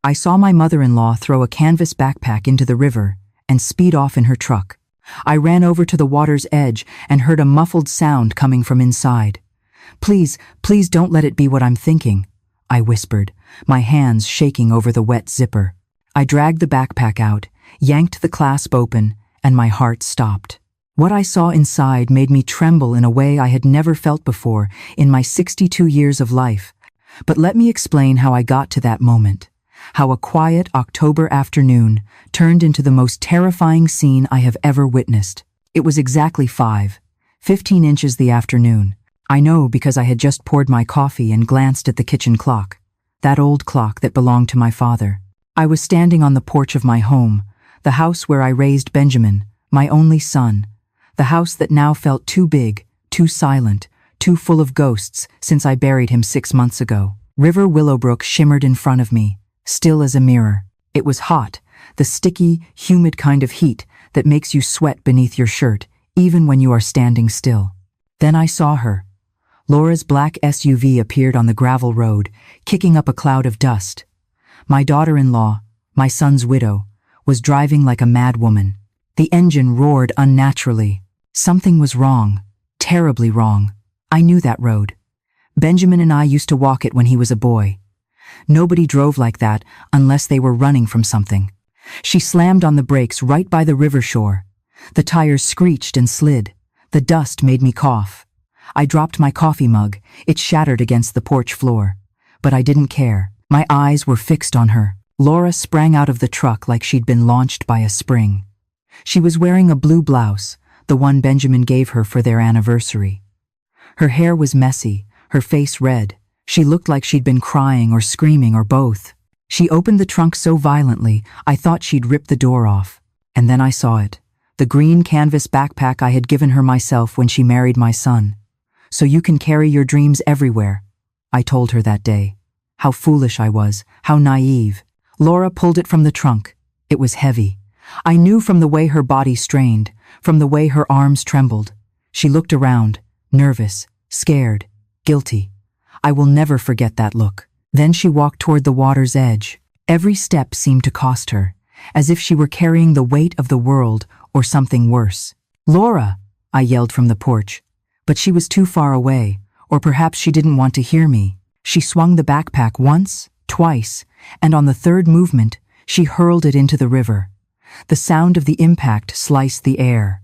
I saw my mother-in-law throw a canvas backpack into the river and speed off in her truck. I ran over to the water's edge and heard a muffled sound coming from inside. "Please, please don't let it be what I'm thinking," I whispered, my hands shaking over the wet zipper. I dragged the backpack out, yanked the clasp open, and my heart stopped. What I saw inside made me tremble in a way I had never felt before in my 62 years of life. But let me explain how I got to that moment. How a quiet October afternoon turned into the most terrifying scene I have ever witnessed. It was exactly 5:15 inches the afternoon. I know because I had just poured my coffee and glanced at the kitchen clock, that old clock that belonged to my father. I was standing on the porch of my home, the house where I raised Benjamin, my only son, the house that now felt too big, too silent, too full of ghosts since I buried him 6 months ago. River Willowbrook shimmered in front of me, still as a mirror. It was hot, the sticky, humid kind of heat that makes you sweat beneath your shirt, even when you are standing still. Then I saw her. Laura's black SUV appeared on the gravel road, kicking up a cloud of dust. My daughter-in-law, my son's widow, was driving like a mad woman. The engine roared unnaturally. Something was wrong, terribly wrong. I knew that road. Benjamin and I used to walk it when he was a boy. Nobody drove like that unless they were running from something. She slammed on the brakes right by the river shore. The tires screeched and slid. The dust made me cough. I dropped my coffee mug. It shattered against the porch floor. But I didn't care. My eyes were fixed on her. Laura sprang out of the truck like she'd been launched by a spring. She was wearing a blue blouse, the one Benjamin gave her for their anniversary. Her hair was messy, her face red. She looked like she'd been crying or screaming or both. She opened the trunk so violently, I thought she'd rip the door off. And then I saw it. The green canvas backpack I had given her myself when she married my son. "So you can carry your dreams everywhere," I told her that day. How foolish I was, how naive. Laura pulled it from the trunk. It was heavy. I knew from the way her body strained, from the way her arms trembled. She looked around, nervous, scared, guilty. I will never forget that look. Then she walked toward the water's edge. Every step seemed to cost her, as if she were carrying the weight of the world or something worse. "Laura!" I yelled from the porch. But she was too far away, or perhaps she didn't want to hear me. She swung the backpack once, twice, and on the third movement, she hurled it into the river. The sound of the impact sliced the air.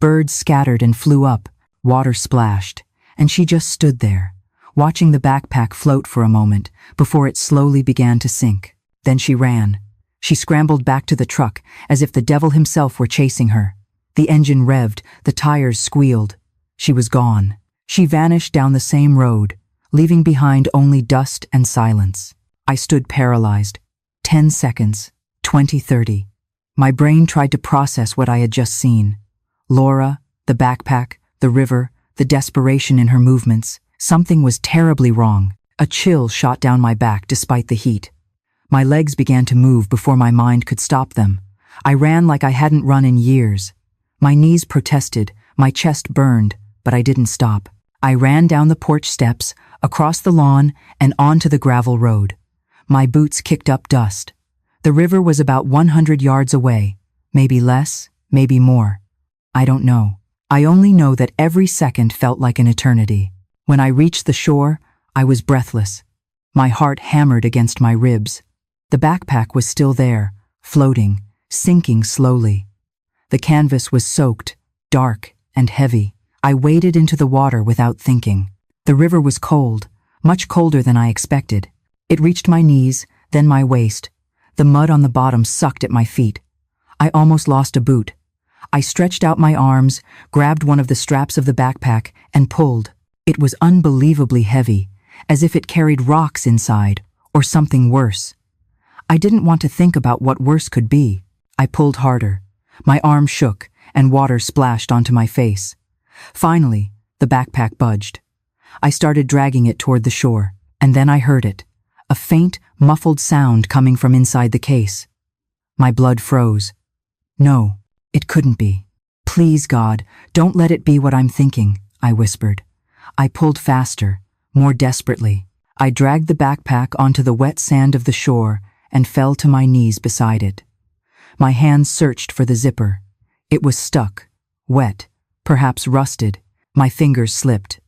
Birds scattered and flew up, water splashed, and she just stood there, watching the backpack float for a moment before it slowly began to sink. Then she ran. She scrambled back to the truck as if the devil himself were chasing her. The engine revved, the tires squealed. She was gone. She vanished down the same road, leaving behind only dust and silence. I stood paralyzed. 10 seconds, 20, 30. My brain tried to process what I had just seen. Laura, the backpack, the river, the desperation in her movements. Something was terribly wrong. A chill shot down my back despite the heat. My legs began to move before my mind could stop them. I ran like I hadn't run in years. My knees protested, my chest burned, but I didn't stop. I ran down the porch steps, across the lawn, and onto the gravel road. My boots kicked up dust. The river was about 100 yards away, maybe less, maybe more. I don't know. I only know that every second felt like an eternity. When I reached the shore, I was breathless. My heart hammered against my ribs. The backpack was still there, floating, sinking slowly. The canvas was soaked, dark, and heavy. I waded into the water without thinking. The river was cold, much colder than I expected. It reached my knees, then my waist. The mud on the bottom sucked at my feet. I almost lost a boot. I stretched out my arms, grabbed one of the straps of the backpack, and pulled. It was unbelievably heavy, as if it carried rocks inside, or something worse. I didn't want to think about what worse could be. I pulled harder. My arm shook, and water splashed onto my face. Finally, the backpack budged. I started dragging it toward the shore, and then I heard it. A faint, muffled sound coming from inside the case. My blood froze. No, it couldn't be. "Please, God, don't let it be what I'm thinking," I whispered. I pulled faster, more desperately. I dragged the backpack onto the wet sand of the shore and fell to my knees beside it. My hands searched for the zipper. It was stuck, wet, perhaps rusted. My fingers slipped.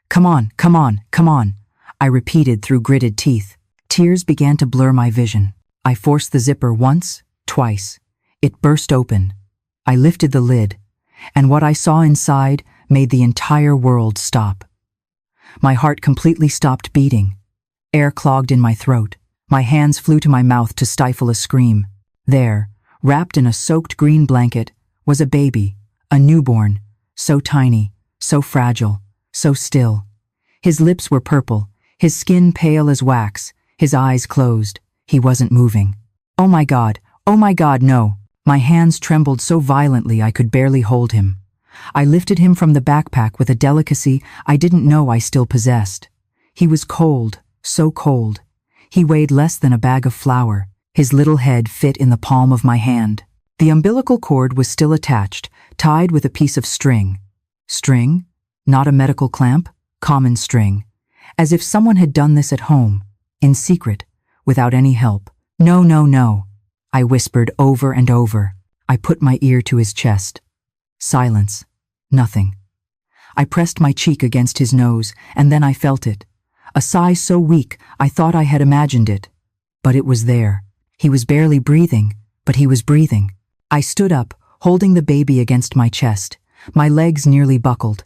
"Come on, come on, come on," I repeated through gritted teeth. Tears began to blur my vision. I forced the zipper once, twice. It burst open. I lifted the lid, and what I saw inside made the entire world stop. My heart completely stopped beating. Air clogged in my throat. My hands flew to my mouth to stifle a scream. There, wrapped in a soaked green blanket, was a baby, a newborn, so tiny, so fragile, so still. His lips were purple, his skin pale as wax, his eyes closed. He wasn't moving. Oh my God, no. My hands trembled so violently I could barely hold him. I lifted him from the backpack with a delicacy I didn't know I still possessed. He was cold, so cold. He weighed less than a bag of flour. His little head fit in the palm of my hand. The umbilical cord was still attached, tied with a piece of string. String? Not a medical clamp? Common string. As if someone had done this at home, in secret, without any help. "No, no, no," I whispered over and over. I put my ear to his chest. Silence. Nothing. I pressed my cheek against his nose, and then I felt it. A sigh so weak I thought I had imagined it. But it was there. He was barely breathing, but he was breathing. I stood up, holding the baby against my chest. My legs nearly buckled.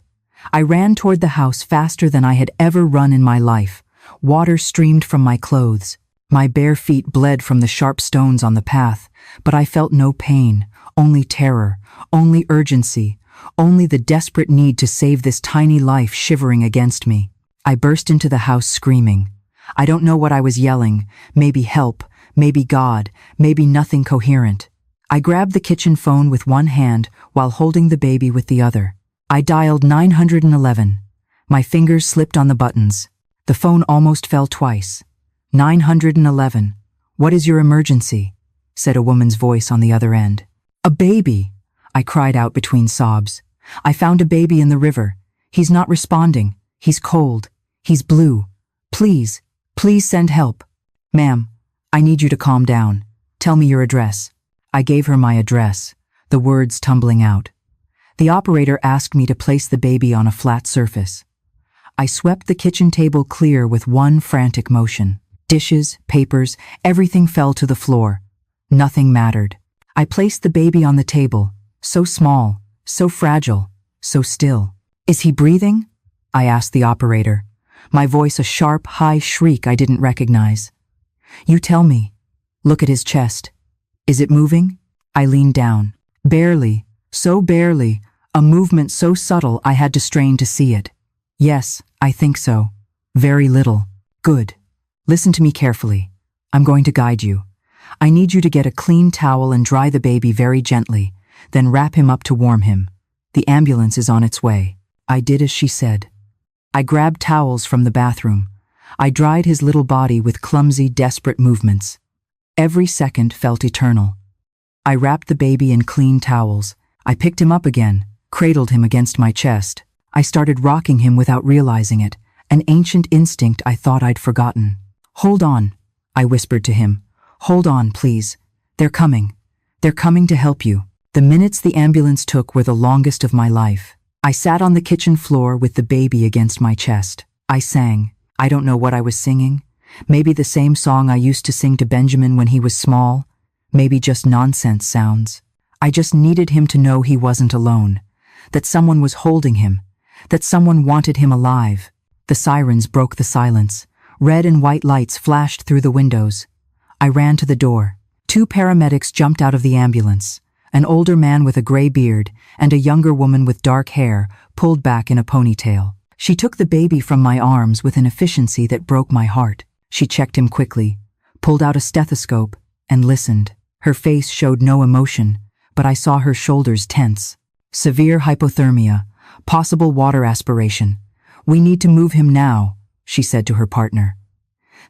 I ran toward the house faster than I had ever run in my life. Water streamed from my clothes. My bare feet bled from the sharp stones on the path, but I felt no pain, only terror, only urgency, only the desperate need to save this tiny life shivering against me. I burst into the house screaming. I don't know what I was yelling, maybe help, maybe God, maybe nothing coherent. I grabbed the kitchen phone with one hand while holding the baby with the other. I dialed 911. My fingers slipped on the buttons. The phone almost fell twice. 911. "What is your emergency?" said a woman's voice on the other end. "A baby," I cried out between sobs. "I found a baby in the river. He's not responding. He's cold. He's blue. Please, please send help." "Ma'am, I need you to calm down. Tell me your address." I gave her my address, the words tumbling out. The operator asked me to place the baby on a flat surface. I swept the kitchen table clear with one frantic motion. Dishes, papers, everything fell to the floor. Nothing mattered. I placed the baby on the table, so small, so fragile, so still. "Is he breathing?" I asked the operator, my voice a sharp, high shriek I didn't recognize. "You tell me. Look at his chest. Is it moving?" I leaned down. Barely, so barely, a movement so subtle I had to strain to see it. "Yes, I think so. Very little." "Good. Listen to me carefully. I'm going to guide you. I need you to get a clean towel and dry the baby very gently, then wrap him up to warm him. The ambulance is on its way." I did as she said. I grabbed towels from the bathroom. I dried his little body with clumsy, desperate movements. Every second felt eternal. I wrapped the baby in clean towels. I picked him up again, cradled him against my chest. I started rocking him without realizing it, an ancient instinct I thought I'd forgotten. "Hold on," I whispered to him. "Hold on, please. They're coming. They're coming to help you." The minutes the ambulance took were the longest of my life. I sat on the kitchen floor with the baby against my chest. I sang. I don't know what I was singing. Maybe the same song I used to sing to Benjamin when he was small. Maybe just nonsense sounds. I just needed him to know he wasn't alone, that someone was holding him, that someone wanted him alive. The sirens broke the silence. Red and white lights flashed through the windows. I ran to the door. 2 paramedics jumped out of the ambulance. An older man with a gray beard and a younger woman with dark hair pulled back in a ponytail. She took the baby from my arms with an efficiency that broke my heart. She checked him quickly, pulled out a stethoscope, and listened. Her face showed no emotion, but I saw her shoulders tense. "Severe hypothermia, possible water aspiration. We need to move him now," she said to her partner.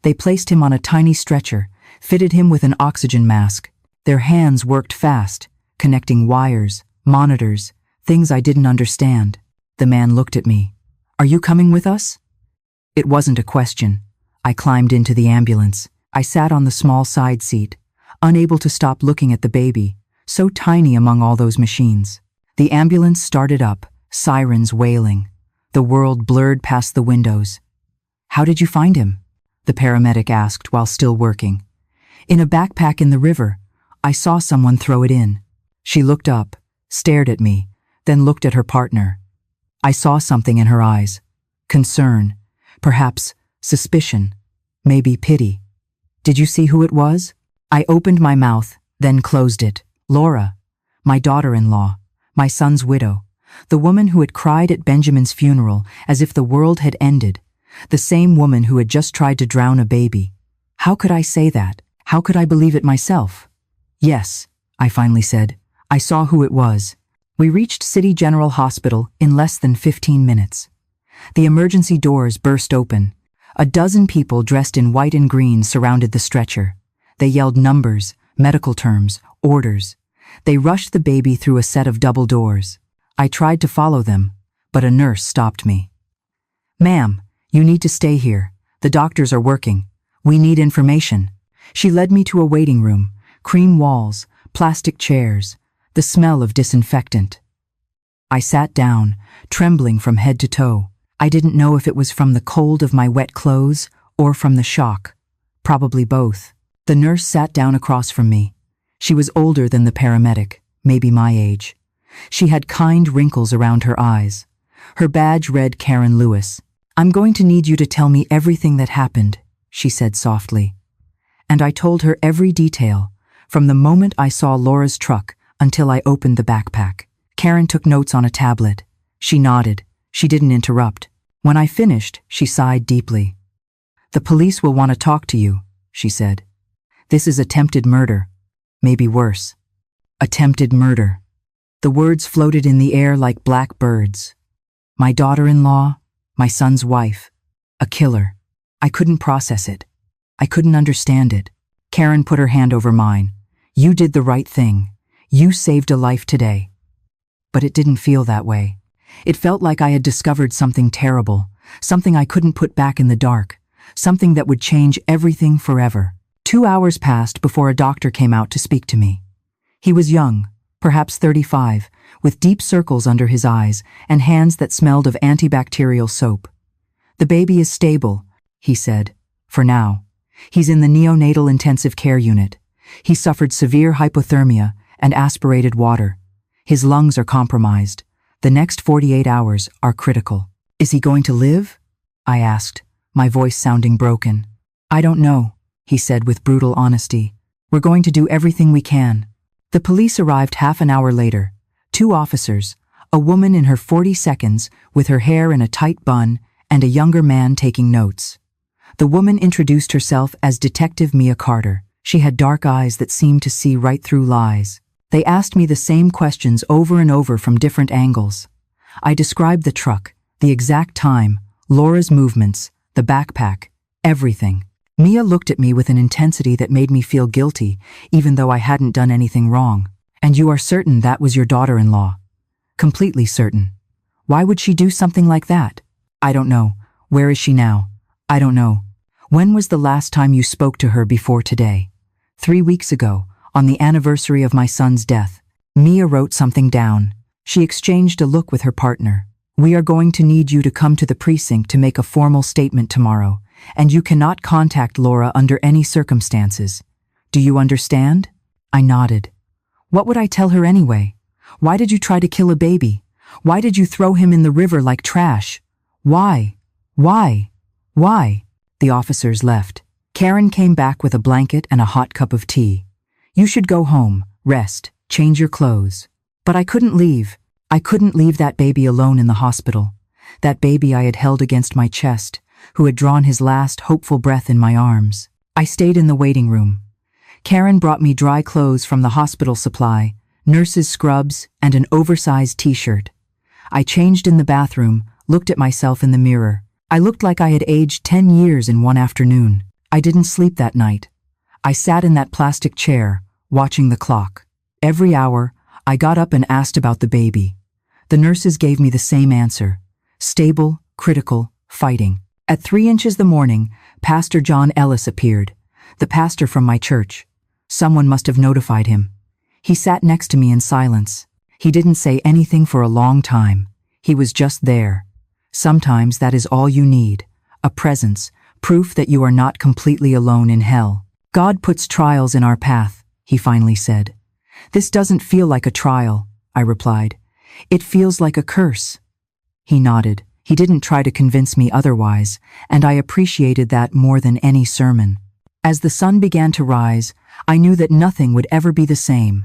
They placed him on a tiny stretcher, fitted him with an oxygen mask. Their hands worked fast, connecting wires, monitors, things I didn't understand. The man looked at me. "Are you coming with us?" It wasn't a question. I climbed into the ambulance. I sat on the small side seat, unable to stop looking at the baby, so tiny among all those machines. The ambulance started up, sirens wailing. The world blurred past the windows. "How did you find him?" the paramedic asked while still working. "In a backpack in the river. I saw someone throw it in." She looked up, stared at me, then looked at her partner. I saw something in her eyes. Concern, perhaps suspicion, maybe pity. "Did you see who it was?" I opened my mouth, then closed it. Laura, my daughter-in-law, my son's widow, the woman who had cried at Benjamin's funeral as if the world had ended, the same woman who had just tried to drown a baby. How could I say that? How could I believe it myself? "Yes," I finally said. "I saw who it was." We reached City General Hospital in less than 15 minutes. The emergency doors burst open. A dozen people dressed in white and green surrounded the stretcher. They yelled numbers, medical terms, orders. They rushed the baby through a set of double doors. I tried to follow them, but a nurse stopped me. "Ma'am, you need to stay here. The doctors are working. We need information." She led me to a waiting room, cream walls, plastic chairs, the smell of disinfectant. I sat down, trembling from head to toe. I didn't know if it was from the cold of my wet clothes or from the shock. Probably both. The nurse sat down across from me. She was older than the paramedic, maybe my age. She had kind wrinkles around her eyes. Her badge read Karen Lewis. "I'm going to need you to tell me everything that happened," she said softly. And I told her every detail, from the moment I saw Laura's truck until I opened the backpack. Karen took notes on a tablet. She nodded. She didn't interrupt. When I finished, she sighed deeply. "The police will want to talk to you," she said. "This is attempted murder. Maybe worse. Attempted murder." The words floated in the air like black birds. My daughter-in-law, my son's wife, a killer. I couldn't process it. I couldn't understand it. Karen put her hand over mine. "You did the right thing. You saved a life today." But it didn't feel that way. It felt like I had discovered something terrible, something I couldn't put back in the dark, something that would change everything forever. 2 hours passed before a doctor came out to speak to me. He was young, perhaps 35, with deep circles under his eyes and hands that smelled of antibacterial soap. "The baby is stable," he said, "for now. He's in the neonatal intensive care unit. He suffered severe hypothermia and aspirated water. His lungs are compromised. The next 48 hours are critical." "Is he going to live?" I asked, my voice sounding broken. "I don't know," he said with brutal honesty. "We're going to do everything we can." The police arrived half an hour later. 2 officers, a woman in her 42nd with her hair in a tight bun, and a younger man taking notes. The woman introduced herself as Detective Mia Carter. She had dark eyes that seemed to see right through lies. They asked me the same questions over and over from different angles. I described the truck, the exact time, Laura's movements, the backpack, everything. Mia looked at me with an intensity that made me feel guilty, even though I hadn't done anything wrong. "And you are certain that was your daughter-in-law?" "Completely certain." "Why would she do something like that?" "I don't know. Where is she now?" "I don't know." "When was the last time you spoke to her before today?" 3 weeks ago, on the anniversary of my son's death." Mia wrote something down. She exchanged a look with her partner. "We are going to need you to come to the precinct to make a formal statement tomorrow, and you cannot contact Laura under any circumstances. Do you understand?" I nodded. "What would I tell her anyway? Why did you try to kill a baby? Why did you throw him in the river like trash? Why? Why? Why?" The officers left. Karen came back with a blanket and a hot cup of tea. "You should go home, rest, change your clothes." But I couldn't leave. I couldn't leave that baby alone in the hospital. That baby I had held against my chest, who had drawn his last hopeful breath in my arms. I stayed in the waiting room. Karen brought me dry clothes from the hospital supply, nurse's scrubs, and an oversized t-shirt. I changed in the bathroom, looked at myself in the mirror. I looked like I had aged 10 years in one afternoon. I didn't sleep that night. I sat in that plastic chair, watching the clock. Every hour, I got up and asked about the baby. The nurses gave me the same answer: stable, critical, fighting. At 3 inches the morning, Pastor John Ellis appeared. The pastor from my church. Someone must have notified him. He sat next to me in silence. He didn't say anything for a long time. He was just there. Sometimes that is all you need. A presence, proof that you are not completely alone in hell. God puts trials in our path, he finally said. This doesn't feel like a trial, I replied. It feels like a curse. He nodded. He didn't try to convince me otherwise, and I appreciated that more than any sermon. As the sun began to rise, I knew that nothing would ever be the same.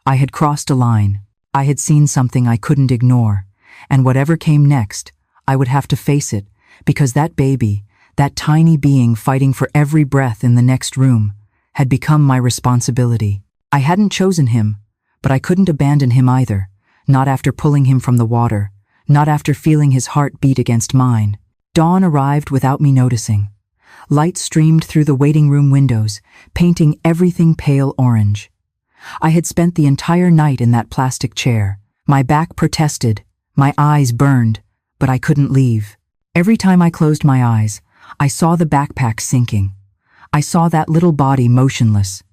I had crossed a line. I had seen something I couldn't ignore, and whatever came next, I would have to face it, because that baby, that tiny being fighting for every breath in the next room, had become my responsibility. I hadn't chosen him, but I couldn't abandon him either, not after pulling him from the water, not after feeling his heart beat against mine. Dawn arrived without me noticing. Light streamed through the waiting room windows, painting everything pale orange. I had spent the entire night in that plastic chair. My back protested, my eyes burned, but I couldn't leave. Every time I closed my eyes, I saw the backpack sinking. I saw that little body motionless.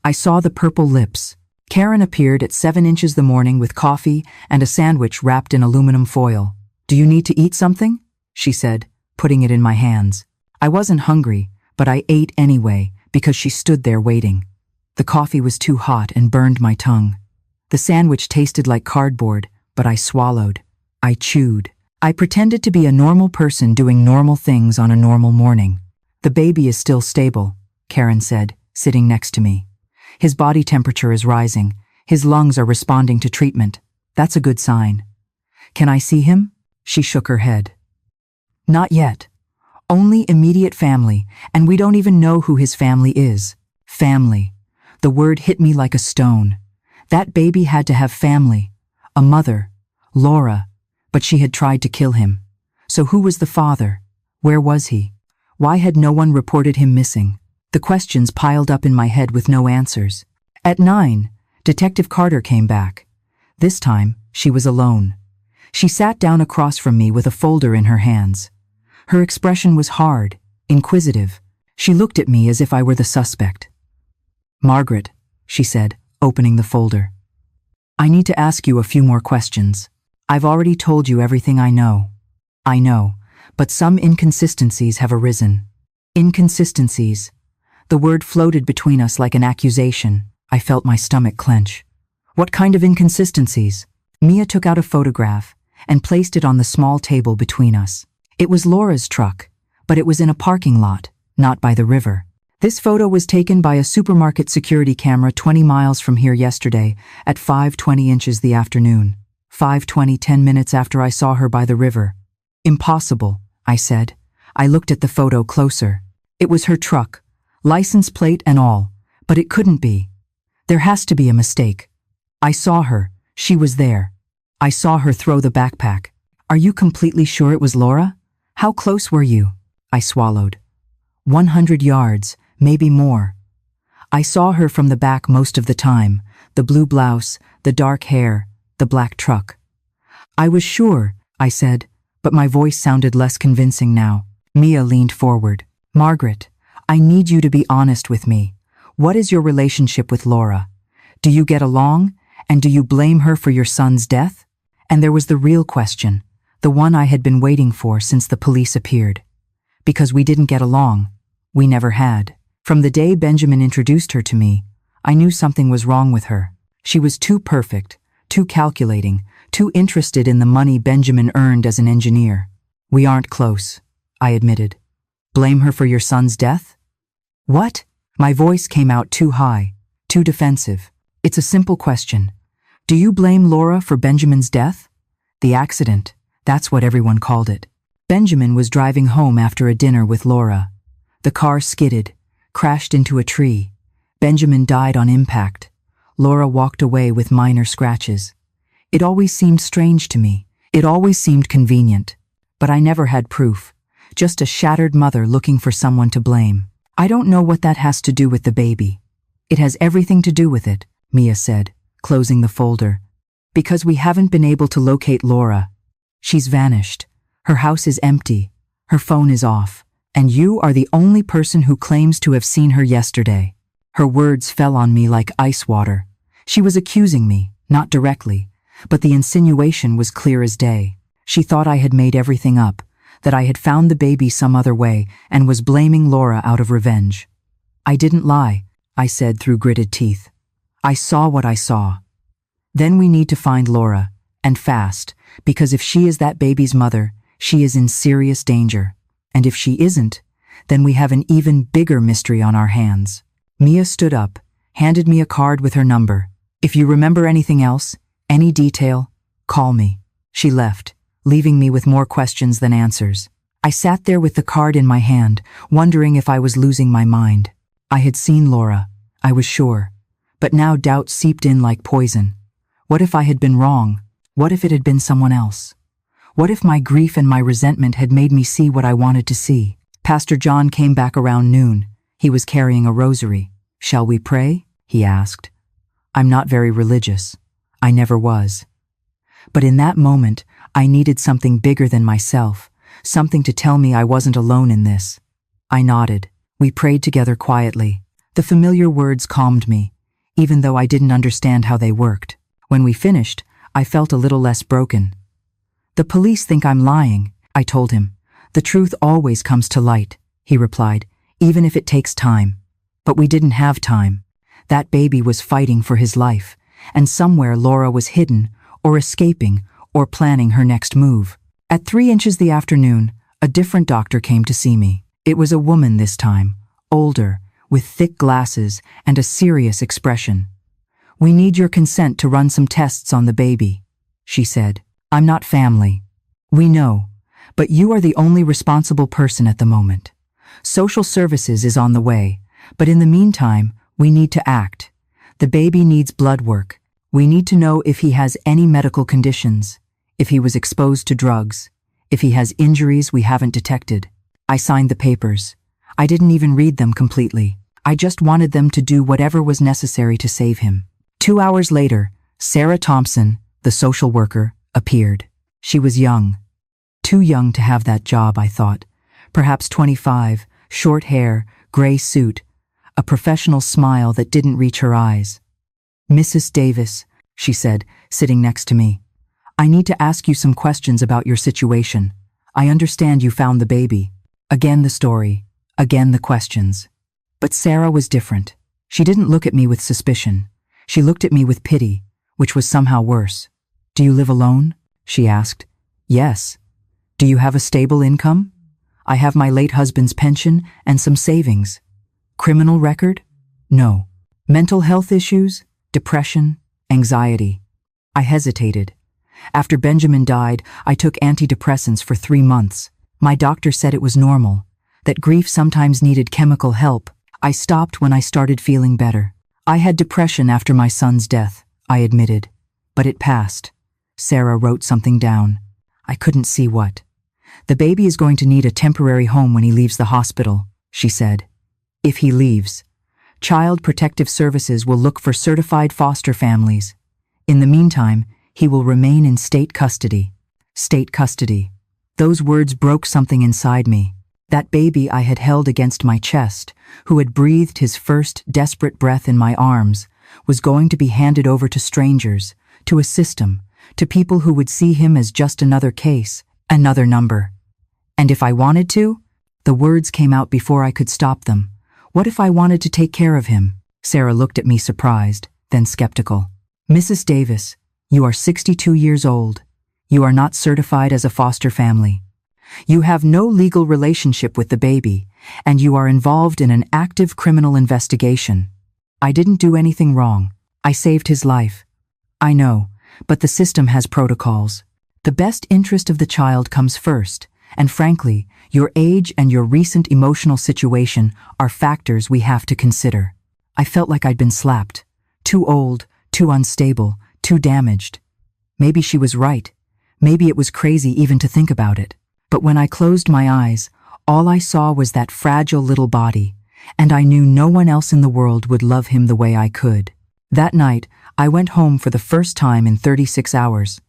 I saw the purple lips. Karen appeared at 7 inches the morning with coffee and a sandwich wrapped in aluminum foil. "Do you need to eat something?" she said, putting it in my hands. I wasn't hungry, but I ate anyway because she stood there waiting. The coffee was too hot and burned my tongue. The sandwich tasted like cardboard, but I swallowed. I chewed. I pretended to be a normal person doing normal things on a normal morning. "The baby is still stable," Karen said, sitting next to me. "His body temperature is rising. His lungs are responding to treatment. That's a good sign." "Can I see him?" She shook her head. "Not yet. Only immediate family, and we don't even know who his family is." Family. The word hit me like a stone. That baby had to have family. A mother. Laura. But she had tried to kill him. So who was the father? Where was he? Why had no one reported him missing? The questions piled up in my head with no answers. At 9, Detective Carter came back. This time, she was alone. She sat down across from me with a folder in her hands. Her expression was hard, inquisitive. She looked at me as if I were the suspect. "Margaret," she said, opening the folder. "I need to ask you a few more questions. I've already told you everything I know. I know, but some inconsistencies have arisen." Inconsistencies. The word floated between us like an accusation. I felt my stomach clench. "What kind of inconsistencies?" Mia took out a photograph and placed it on the small table between us. It was Laura's truck, but it was in a parking lot, not by the river. This photo was taken by a supermarket security camera 20 miles from here yesterday at 5:20 inches the afternoon. 5:20, 10 minutes after I saw her by the river. "Impossible," I said. I looked at the photo closer. It was her truck, license plate and all, but it couldn't be. There has to be a mistake. I saw her. She was there. I saw her throw the backpack. "Are you completely sure it was Laura? How close were you?" I swallowed. 100 yards, maybe more. I saw her from the back most of the time, the blue blouse, the dark hair, the black truck. "I was sure," I said, but my voice sounded less convincing now. Mia leaned forward. "Margaret, I need you to be honest with me. What is your relationship with Laura? Do you get along, and do you blame her for your son's death?" And there was the real question, the one I had been waiting for since the police appeared. Because we didn't get along. We never had. From the day Benjamin introduced her to me, I knew something was wrong with her. She was too perfect, too calculating, too interested in the money Benjamin earned as an engineer. "We aren't close," I admitted. "Blame her for your son's death?" "What?" My voice came out too high, too defensive. "It's a simple question. Do you blame Laura for Benjamin's death?" The accident, that's what everyone called it. Benjamin was driving home after a dinner with Laura. The car skidded, crashed into a tree. Benjamin died on impact. Laura walked away with minor scratches. It always seemed strange to me. It always seemed convenient. But I never had proof. Just a shattered mother looking for someone to blame. "I don't know what that has to do with the baby." "It has everything to do with it," Mia said, closing the folder. "Because we haven't been able to locate Laura. She's vanished. Her house is empty. Her phone is off. And you are the only person who claims to have seen her yesterday." Her words fell on me like ice water. She was accusing me, not directly, but the insinuation was clear as day. She thought I had made everything up, that I had found the baby some other way and was blaming Laura out of revenge. "I didn't lie," I said through gritted teeth. "I saw what I saw." "Then we need to find Laura, and fast, because if she is that baby's mother, she is in serious danger. And if she isn't, then we have an even bigger mystery on our hands." Mia stood up, handed me a card with her number. "If you remember anything else, any detail, call me." She left, leaving me with more questions than answers. I sat there with the card in my hand, wondering if I was losing my mind. I had seen Laura, I was sure, but now doubt seeped in like poison. What if I had been wrong? What if it had been someone else? What if my grief and my resentment had made me see what I wanted to see? Pastor John came back around noon. He was carrying a rosary. "Shall we pray?" he asked. I'm not very religious. I never was. But in that moment, I needed something bigger than myself, something to tell me I wasn't alone in this. I nodded. We prayed together quietly. The familiar words calmed me, even though I didn't understand how they worked. When we finished, I felt a little less broken. "The police think I'm lying," I told him. "The truth always comes to light," he replied, "even if it takes time." But we didn't have time. That baby was fighting for his life, and somewhere Laura was hidden, or escaping, or planning her next move. At 3 inches the afternoon, a different doctor came to see me. It was a woman this time, older, with thick glasses and a serious expression. "We need your consent to run some tests on the baby," she said. "I'm not family." "We know, but you are the only responsible person at the moment. Social services is on the way, but in the meantime, we need to act. The baby needs blood work. We need to know if he has any medical conditions, if he was exposed to drugs, if he has injuries we haven't detected." I signed the papers. I didn't even read them completely. I just wanted them to do whatever was necessary to save him. 2 hours later, Sarah Thompson, the social worker, appeared. She was young. Too young to have that job, I thought. Perhaps 25, short hair, gray suit, a professional smile that didn't reach her eyes. "Mrs. Davis," she said, sitting next to me, "I need to ask you some questions about your situation. I understand you found the baby." Again the story, again the questions. But Sarah was different. She didn't look at me with suspicion. She looked at me with pity, which was somehow worse. "Do you live alone?" she asked. "Yes." "Do you have a stable income?" "I have my late husband's pension and some savings." "Criminal record?" "No." "Mental health issues? Depression? Anxiety?" I hesitated. After Benjamin died, I took antidepressants for 3 months. My doctor said it was normal, that grief sometimes needed chemical help. I stopped when I started feeling better. "I had depression after my son's death," I admitted. "But it passed." Sarah wrote something down. I couldn't see what. "The baby is going to need a temporary home when he leaves the hospital," she said. "If he leaves. Child Protective Services will look for certified foster families. In the meantime, he will remain in state custody." State custody. Those words broke something inside me. That baby I had held against my chest, who had breathed his first desperate breath in my arms, was going to be handed over to strangers, to a system, to people who would see him as just another case, another number. And if I wanted to? The words came out before I could stop them. What if I wanted to take care of him? Sarah looked at me surprised, then skeptical. "Mrs. Davis, you are 62 years old. You are not certified as a foster family. You have no legal relationship with the baby, and you are involved in an active criminal investigation. I didn't do anything wrong. I saved his life. I know, but the system has protocols. The best interest of the child comes first, and frankly, your age and your recent emotional situation are factors we have to consider." I felt like I'd been slapped. Too old, too unstable, too damaged. Maybe she was right. Maybe it was crazy even to think about it. But when I closed my eyes, all I saw was that fragile little body, and I knew no one else in the world would love him the way I could. That night, I went home for the first time in 36 hours.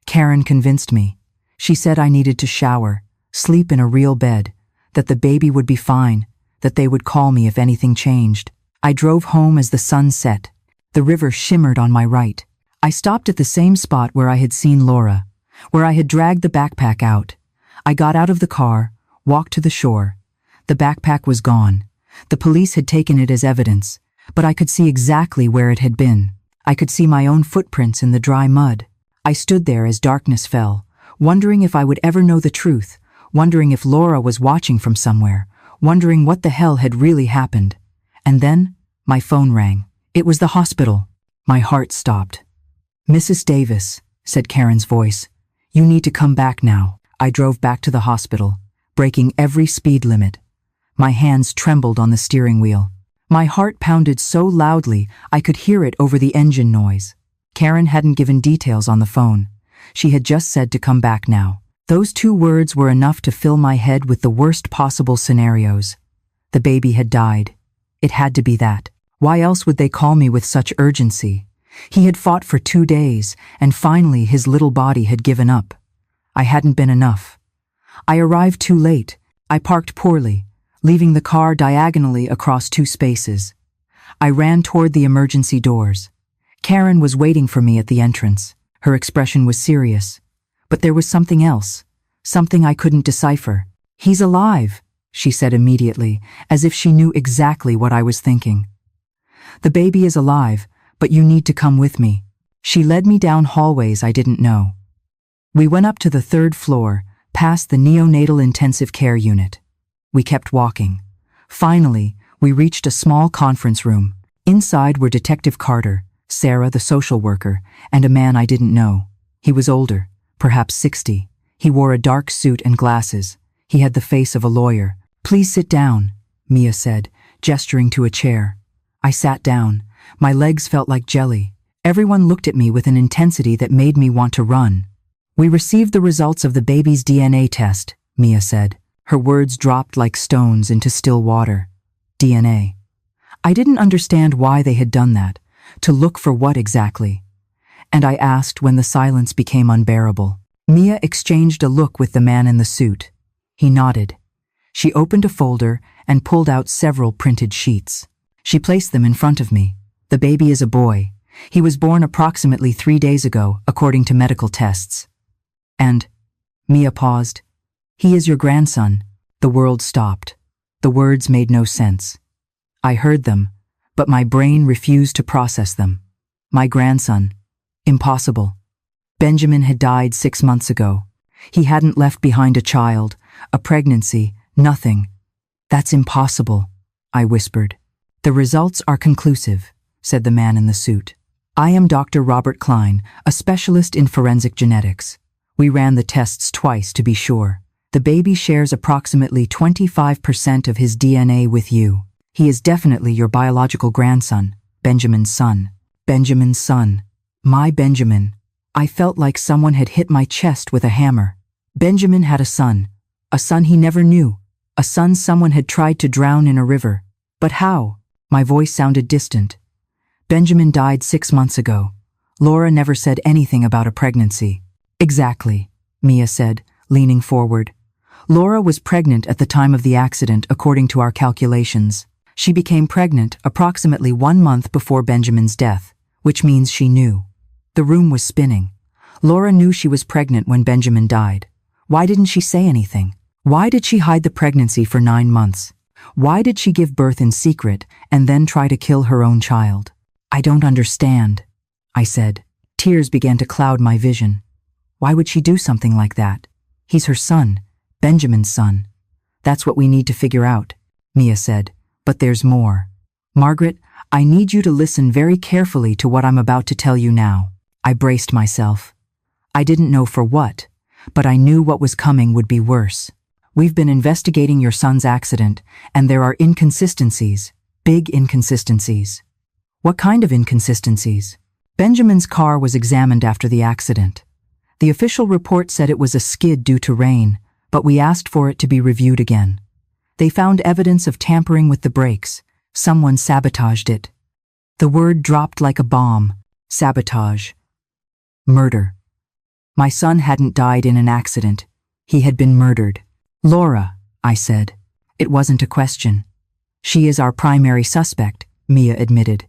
Karen convinced me. She said I needed to shower, sleep in a real bed, that the baby would be fine, that they would call me if anything changed. I drove home as the sun set. The river shimmered on my right. I stopped at the same spot where I had seen Laura, where I had dragged the backpack out. I got out of the car, walked to the shore. The backpack was gone. The police had taken it as evidence, but I could see exactly where it had been. I could see my own footprints in the dry mud. I stood there as darkness fell, wondering if I would ever know the truth, wondering if Laura was watching from somewhere, wondering what the hell had really happened. And then, my phone rang. It was the hospital. My heart stopped. "Mrs. Davis," said Karen's voice, "you need to come back now." I drove back to the hospital, breaking every speed limit. My hands trembled on the steering wheel. My heart pounded so loudly I could hear it over the engine noise. Karen hadn't given details on the phone. She had just said to come back now. Those 2 words were enough to fill my head with the worst possible scenarios. The baby had died. It had to be that. Why else would they call me with such urgency? He had fought for 2 days, and finally his little body had given up. I hadn't been enough. I arrived too late. I parked poorly, leaving the car diagonally across 2 spaces. I ran toward the emergency doors. Karen was waiting for me at the entrance. Her expression was serious. But there was something else, something I couldn't decipher. "He's alive," she said immediately, as if she knew exactly what I was thinking. "The baby is alive, but you need to come with me." She led me down hallways I didn't know. We went up to the 3rd floor, past the neonatal intensive care unit. We kept walking. Finally, we reached a small conference room. Inside were Detective Carter, Sarah the social worker, and a man I didn't know. He was older, perhaps 60. He wore a dark suit and glasses. He had the face of a lawyer. "Please sit down," Mia said, gesturing to a chair. I sat down. My legs felt like jelly. Everyone looked at me with an intensity that made me want to run. "We received the results of the baby's DNA test," Mia said. Her words dropped like stones into still water. DNA. I didn't understand why they had done that. To look for what exactly? And I asked when the silence became unbearable. Mia exchanged a look with the man in the suit. He nodded. She opened a folder and pulled out several printed sheets. She placed them in front of me. "The baby is a boy. He was born approximately 3 days ago, according to medical tests." And, Mia paused, "He is your grandson." The world stopped. The words made no sense. I heard them, but my brain refused to process them. My grandson. Impossible. Benjamin had died 6 months ago. He hadn't left behind a child, a pregnancy, nothing. "That's impossible," I whispered. "The results are conclusive," said the man in the suit. "I am Dr. Robert Klein, a specialist in forensic genetics. We ran the tests twice to be sure. The baby shares approximately 25% of his DNA with you. He is definitely your biological grandson, Benjamin's son." Benjamin's son. My Benjamin. I felt like someone had hit my chest with a hammer. Benjamin had a son he never knew, a son someone had tried to drown in a river. But how? My voice sounded distant. "Benjamin died 6 months ago. Laura never said anything about a pregnancy." "Exactly," Mia said, leaning forward. "Laura was pregnant at the time of the accident, according to our calculations. She became pregnant approximately 1 month before Benjamin's death, which means she knew." The room was spinning. Laura knew she was pregnant when Benjamin died. Why didn't she say anything? Why did she hide the pregnancy for 9 months? Why did she give birth in secret and then try to kill her own child? "I don't understand," I said. Tears began to cloud my vision. Why would she do something like that? He's her son, Benjamin's son. "That's what we need to figure out," Mia said. "But there's more. Margaret, I need you to listen very carefully to what I'm about to tell you now." I braced myself. I didn't know for what, but I knew what was coming would be worse. "We've been investigating your son's accident, and there are inconsistencies, big inconsistencies." "What kind of inconsistencies?" "Benjamin's car was examined after the accident. The official report said it was a skid due to rain, but we asked for it to be reviewed again. They found evidence of tampering with the brakes. Someone sabotaged it." The word dropped like a bomb. Sabotage. Murder. My son hadn't died in an accident. He had been murdered. "Laura," I said. It wasn't a question. She is our primary suspect, Mia admitted.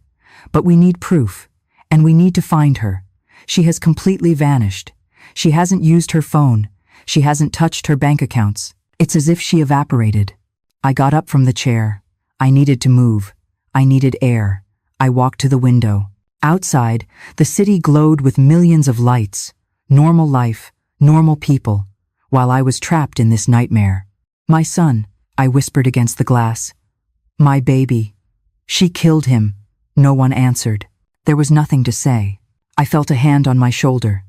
But we need proof, and we need to find her. She has completely vanished. She hasn't used her phone. She hasn't touched her bank accounts. It's as if she evaporated. I got up from the chair. I needed to move. I needed air. I walked to the window. Outside, the city glowed with millions of lights. Normal life, normal people, while I was trapped in this nightmare. My son, I whispered against the glass. My baby. She killed him. No one answered. There was nothing to say. I felt a hand on my shoulder.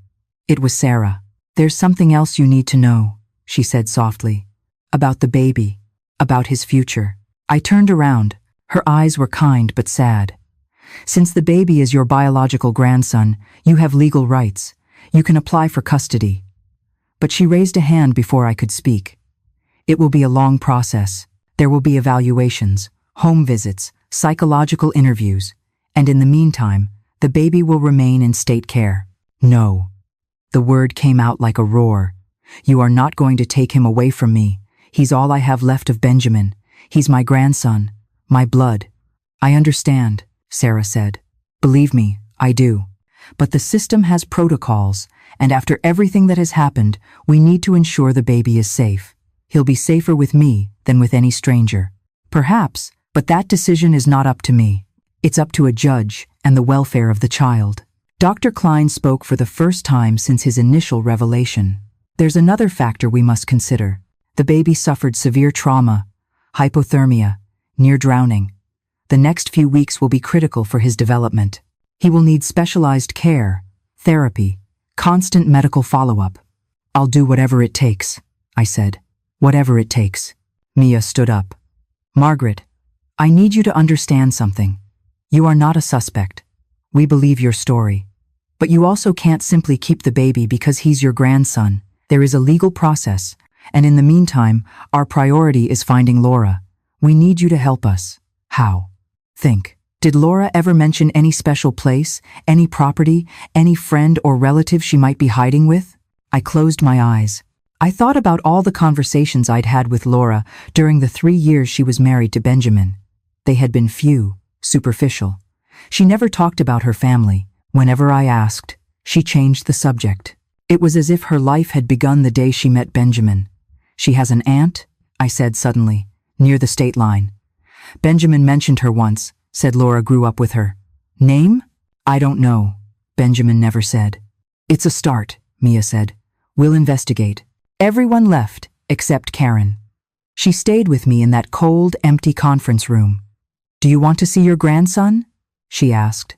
It was Sarah. There's something else you need to know, she said softly. About the baby. About his future. I turned around. Her eyes were kind but sad. Since the baby is your biological grandson, you have legal rights. You can apply for custody. But she raised a hand before I could speak. It will be a long process. There will be evaluations, home visits, psychological interviews, and in the meantime, the baby will remain in state care. No. The word came out like a roar. You are not going to take him away from me. He's all I have left of Benjamin. He's my grandson, my blood. I understand, Sarah said. Believe me, I do. But the system has protocols, and after everything that has happened, we need to ensure the baby is safe. He'll be safer with me than with any stranger. Perhaps, but that decision is not up to me. It's up to a judge and the welfare of the child. Dr. Klein spoke for the first time since his initial revelation. There's another factor we must consider. The baby suffered severe trauma, hypothermia, near drowning. The next few weeks will be critical for his development. He will need specialized care, therapy, constant medical follow-up. I'll do whatever it takes, I said. Whatever it takes. Mia stood up. Margaret, I need you to understand something. You are not a suspect. We believe your story. But you also can't simply keep the baby because he's your grandson. There is a legal process, and in the meantime, our priority is finding Laura. We need you to help us. How? Think. Did Laura ever mention any special place, any property, any friend or relative she might be hiding with? I closed my eyes. I thought about all the conversations I'd had with Laura during the 3 years she was married to Benjamin. They had been few, superficial. She never talked about her family. Whenever I asked, she changed the subject. It was as if her life had begun the day she met Benjamin. She has an aunt, I said suddenly, near the state line. Benjamin mentioned her once, said Laura grew up with her. Name? I don't know, Benjamin never said. It's a start, Mia said. We'll investigate. Everyone left, except Karen. She stayed with me in that cold, empty conference room. Do you want to see your grandson? She asked.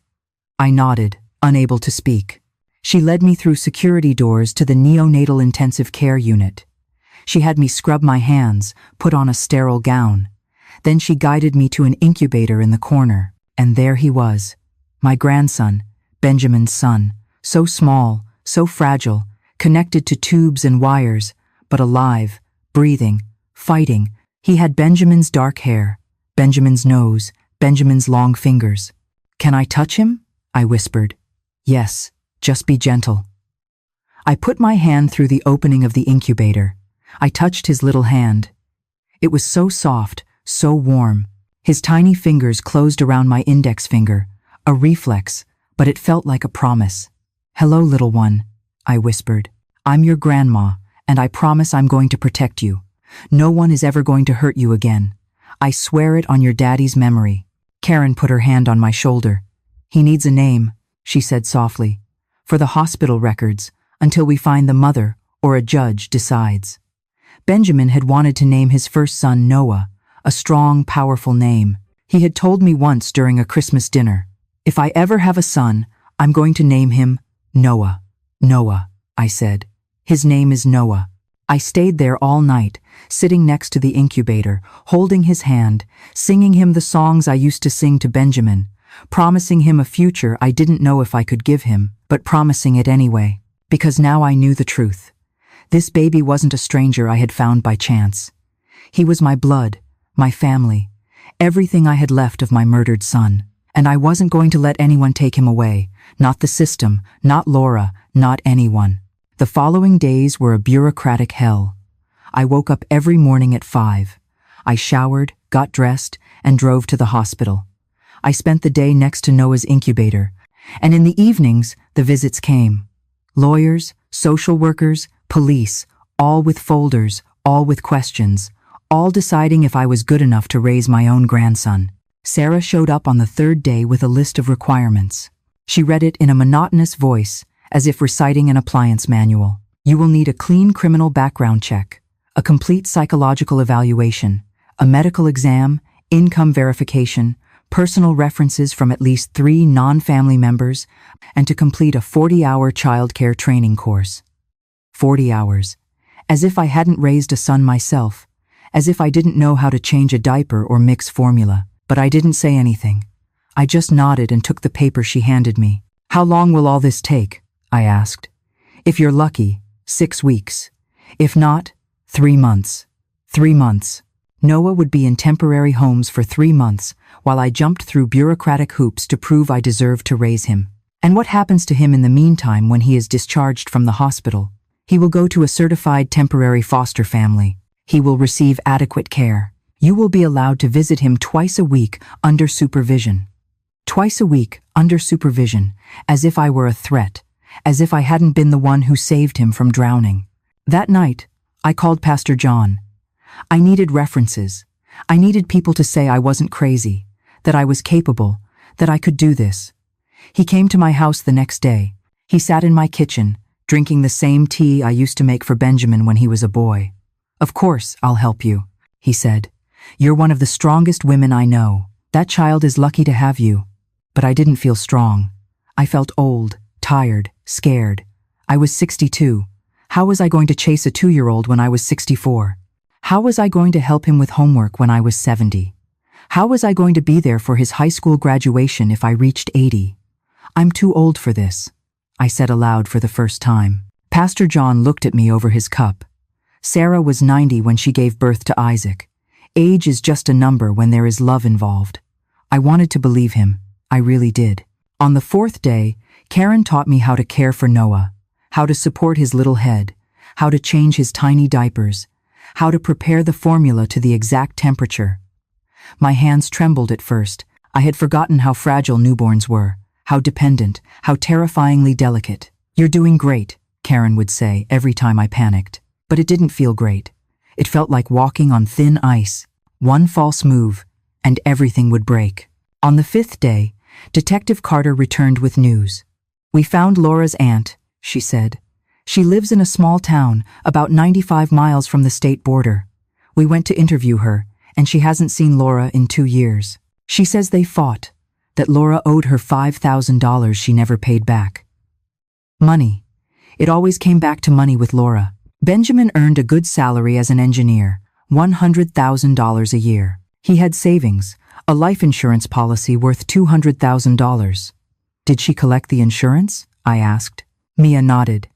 I nodded, unable to speak. She led me through security doors to the neonatal intensive care unit. She had me scrub my hands, put on a sterile gown. Then she guided me to an incubator in the corner, and there he was. My grandson, Benjamin's son, so small, so fragile, connected to tubes and wires, but alive, breathing, fighting. He had Benjamin's dark hair, Benjamin's nose, Benjamin's long fingers. Can I touch him? I whispered. Yes, just be gentle. I put my hand through the opening of the incubator. I touched his little hand. It was so soft, so warm. His tiny fingers closed around my index finger, a reflex, but it felt like a promise. Hello, little one, I whispered. I'm your grandma, and I promise I'm going to protect you. No one is ever going to hurt you again. I swear it on your daddy's memory. Karen put her hand on my shoulder. He needs a name, she said softly, for the hospital records, until we find the mother or a judge decides. Benjamin had wanted to name his first son Noah, a strong, powerful name. He had told me once during a Christmas dinner, if I ever have a son, I'm going to name him Noah. Noah, I said. His name is Noah. I stayed there all night, sitting next to the incubator, holding his hand, singing him the songs I used to sing to Benjamin, promising him a future I didn't know if I could give him, but promising it anyway, because now I knew the truth. This baby wasn't a stranger I had found by chance. He was my blood, my family, everything I had left of my murdered son, and I wasn't going to let anyone take him away, not the system, not Laura, not anyone. The following days were a bureaucratic hell. I woke up every morning at 5. I showered, got dressed, and drove to the hospital. I spent the day next to Noah's incubator, and in the evenings, the visits came. Lawyers, social workers, police, all with folders, all with questions, all deciding if I was good enough to raise my own grandson. Sarah showed up on the third day with a list of requirements. She read it in a monotonous voice, as if reciting an appliance manual. You will need a clean criminal background check, a complete psychological evaluation, a medical exam, income verification, personal references from at least 3 non-family members, and to complete a 40-hour childcare training course. 40 hours. As if I hadn't raised a son myself, as if I didn't know how to change a diaper or mix formula. But I didn't say anything. I just nodded and took the paper she handed me. How long will all this take? I asked. If you're lucky, 6 weeks. If not, 3 months. 3 months. Noah would be in temporary homes for 3 months while I jumped through bureaucratic hoops to prove I deserved to raise him. And what happens to him in the meantime when he is discharged from the hospital? He will go to a certified temporary foster family. He will receive adequate care. You will be allowed to visit him twice a week under supervision. Twice a week under supervision, as if I were a threat, as if I hadn't been the one who saved him from drowning. That night, I called Pastor John. I needed references. I needed people to say I wasn't crazy, that I was capable, that I could do this. He came to my house the next day. He sat in my kitchen, drinking the same tea I used to make for Benjamin when he was a boy. Of course, I'll help you, he said. You're one of the strongest women I know. That child is lucky to have you. But I didn't feel strong. I felt old, tired, scared. I was 62. How was I going to chase a 2-year-old when I was 64? How was I going to help him with homework when I was 70? How was I going to be there for his high school graduation if I reached 80? I'm too old for this, I said aloud for the first time. Pastor John looked at me over his cup. Sarah was 90 when she gave birth to Isaac. Age is just a number when there is love involved. I wanted to believe him. I really did. On the 4th day, Karen taught me how to care for Noah, how to support his little head, how to change his tiny diapers, how to prepare the formula to the exact temperature. My hands trembled at first. I had forgotten how fragile newborns were, how dependent, how terrifyingly delicate. You're doing great, Karen would say every time I panicked. But it didn't feel great. It felt like walking on thin ice. One false move, and everything would break. On the 5th day, Detective Carter returned with news. We found Laura's aunt, she said. She lives in a small town, about 95 miles from the state border. We went to interview her, and she hasn't seen Laura in 2 years. She says they fought, that Laura owed her $5,000 she never paid back. Money. It always came back to money with Laura. Benjamin earned a good salary as an engineer, $100,000 a year. He had savings, a life insurance policy worth $200,000. Did she collect the insurance? I asked. Mia nodded.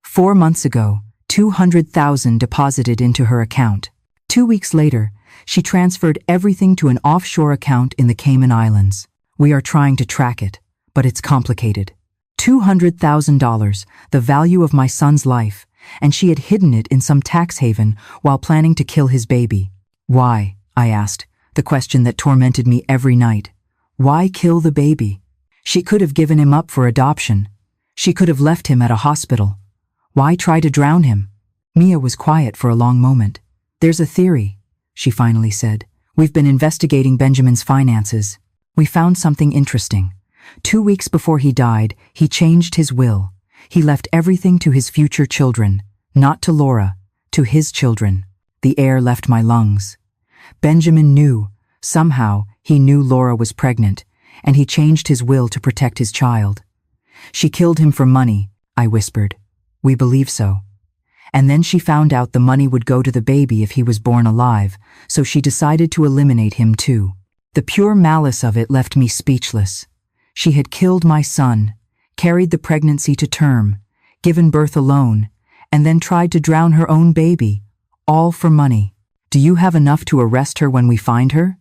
4 months ago, $200,000 deposited into her account. 2 weeks later, she transferred everything to an offshore account in the Cayman Islands. We are trying to track it, but it's complicated. $200,000, the value of my son's life, and she had hidden it in some tax haven while planning to kill his baby. Why? I asked, the question that tormented me every night. Why kill the baby? She could have given him up for adoption. She could have left him at a hospital. Why try to drown him? Mia was quiet for a long moment. There's a theory, she finally said. We've been investigating Benjamin's finances. We found something interesting. 2 weeks before he died, he changed his will. He left everything to his future children, not to Laura, to his children. The air left my lungs. Benjamin knew, somehow, he knew Laura was pregnant, and he changed his will to protect his child. She killed him for money, I whispered. We believe so. And then she found out the money would go to the baby if he was born alive, so she decided to eliminate him too. The pure malice of it left me speechless. She had killed my son, carried the pregnancy to term, given birth alone, and then tried to drown her own baby, all for money. Do you have enough to arrest her when we find her?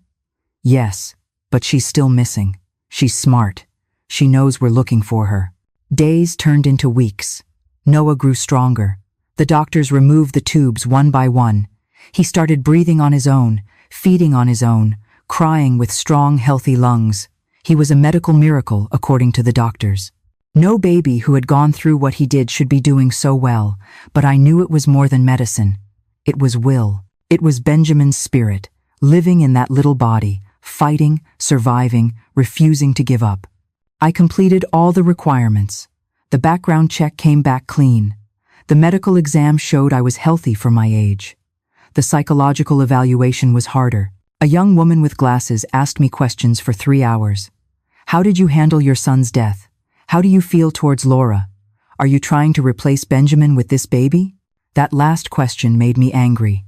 Yes, but she's still missing. She's smart. She knows we're looking for her. Days turned into weeks. Noah grew stronger. The doctors removed the tubes one by one. He started breathing on his own, feeding on his own, crying with strong, healthy lungs. He was a medical miracle, according to the doctors. No baby who had gone through what he did should be doing so well, but I knew it was more than medicine. It was will. It was Benjamin's spirit, living in that little body, fighting, surviving, refusing to give up. I completed all the requirements. The background check came back clean. The medical exam showed I was healthy for my age. The psychological evaluation was harder. A young woman with glasses asked me questions for 3 hours. How did you handle your son's death? How do you feel towards Laura? Are you trying to replace Benjamin with this baby? That last question made me angry.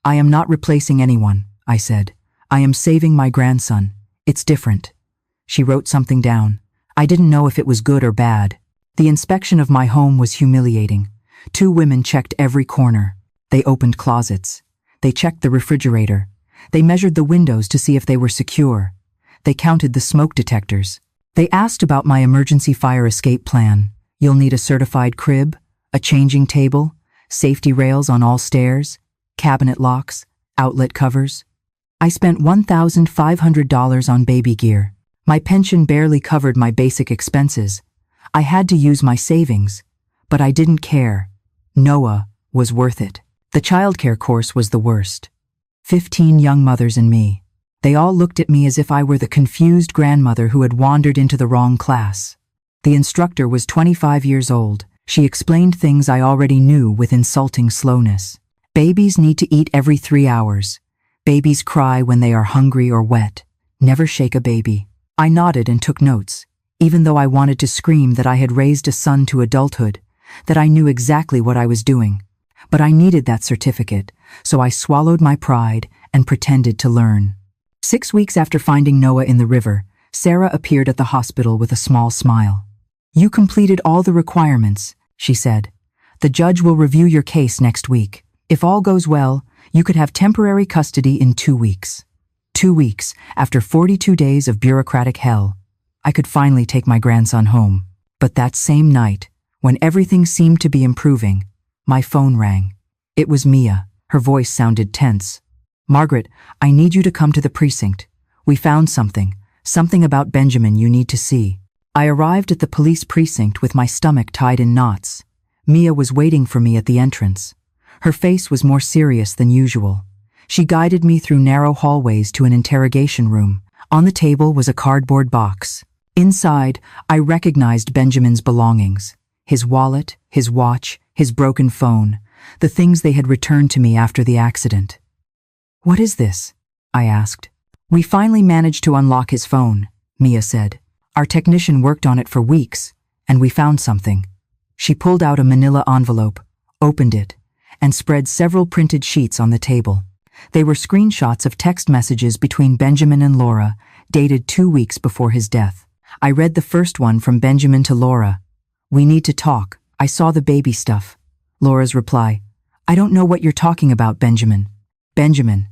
I am not replacing anyone, I said. I am saving my grandson. It's different. She wrote something down. I didn't know if it was good or bad. The inspection of my home was humiliating. 2 women checked every corner. They opened closets. They checked the refrigerator. They measured the windows to see if they were secure. They counted the smoke detectors. They asked about my emergency fire escape plan. You'll need a certified crib, a changing table, safety rails on all stairs, cabinet locks, outlet covers. I spent $1,500 on baby gear. My pension barely covered my basic expenses. I had to use my savings, but I didn't care. Noah was worth it. The childcare course was the worst. 15 young mothers and me. They all looked at me as if I were the confused grandmother who had wandered into the wrong class. The instructor was 25 years old. She explained things I already knew with insulting slowness. Babies need to eat every 3 hours. Babies cry when they are hungry or wet. Never shake a baby. I nodded and took notes, even though I wanted to scream that I had raised a son to adulthood, that I knew exactly what I was doing. But I needed that certificate, so I swallowed my pride and pretended to learn. 6 weeks after finding Noah in the river, Sarah appeared at the hospital with a small smile. You completed all the requirements, she said. The judge will review your case next week. If all goes well, you could have temporary custody in 2 weeks. 2 weeks, after 42 days of bureaucratic hell, I could finally take my grandson home. But that same night, when everything seemed to be improving, my phone rang. It was Mia. Her voice sounded tense. Margaret, I need you to come to the precinct. We found something about Benjamin you need to see. I arrived at the police precinct with my stomach tied in knots. Mia was waiting for me at the entrance. Her face was more serious than usual. She guided me through narrow hallways to an interrogation room. On the table was a cardboard box. Inside, I recognized Benjamin's belongings. His wallet, his watch, his broken phone, the things they had returned to me after the accident. What is this? I asked. We finally managed to unlock his phone, Mia said. Our technician worked on it for weeks, and we found something. She pulled out a manila envelope, opened it, and spread several printed sheets on the table. They were screenshots of text messages between Benjamin and Laura, dated 2 weeks before his death. I read the first one from Benjamin to Laura. We need to talk. I saw the baby stuff. Laura's reply. I don't know what you're talking about, Benjamin. Benjamin.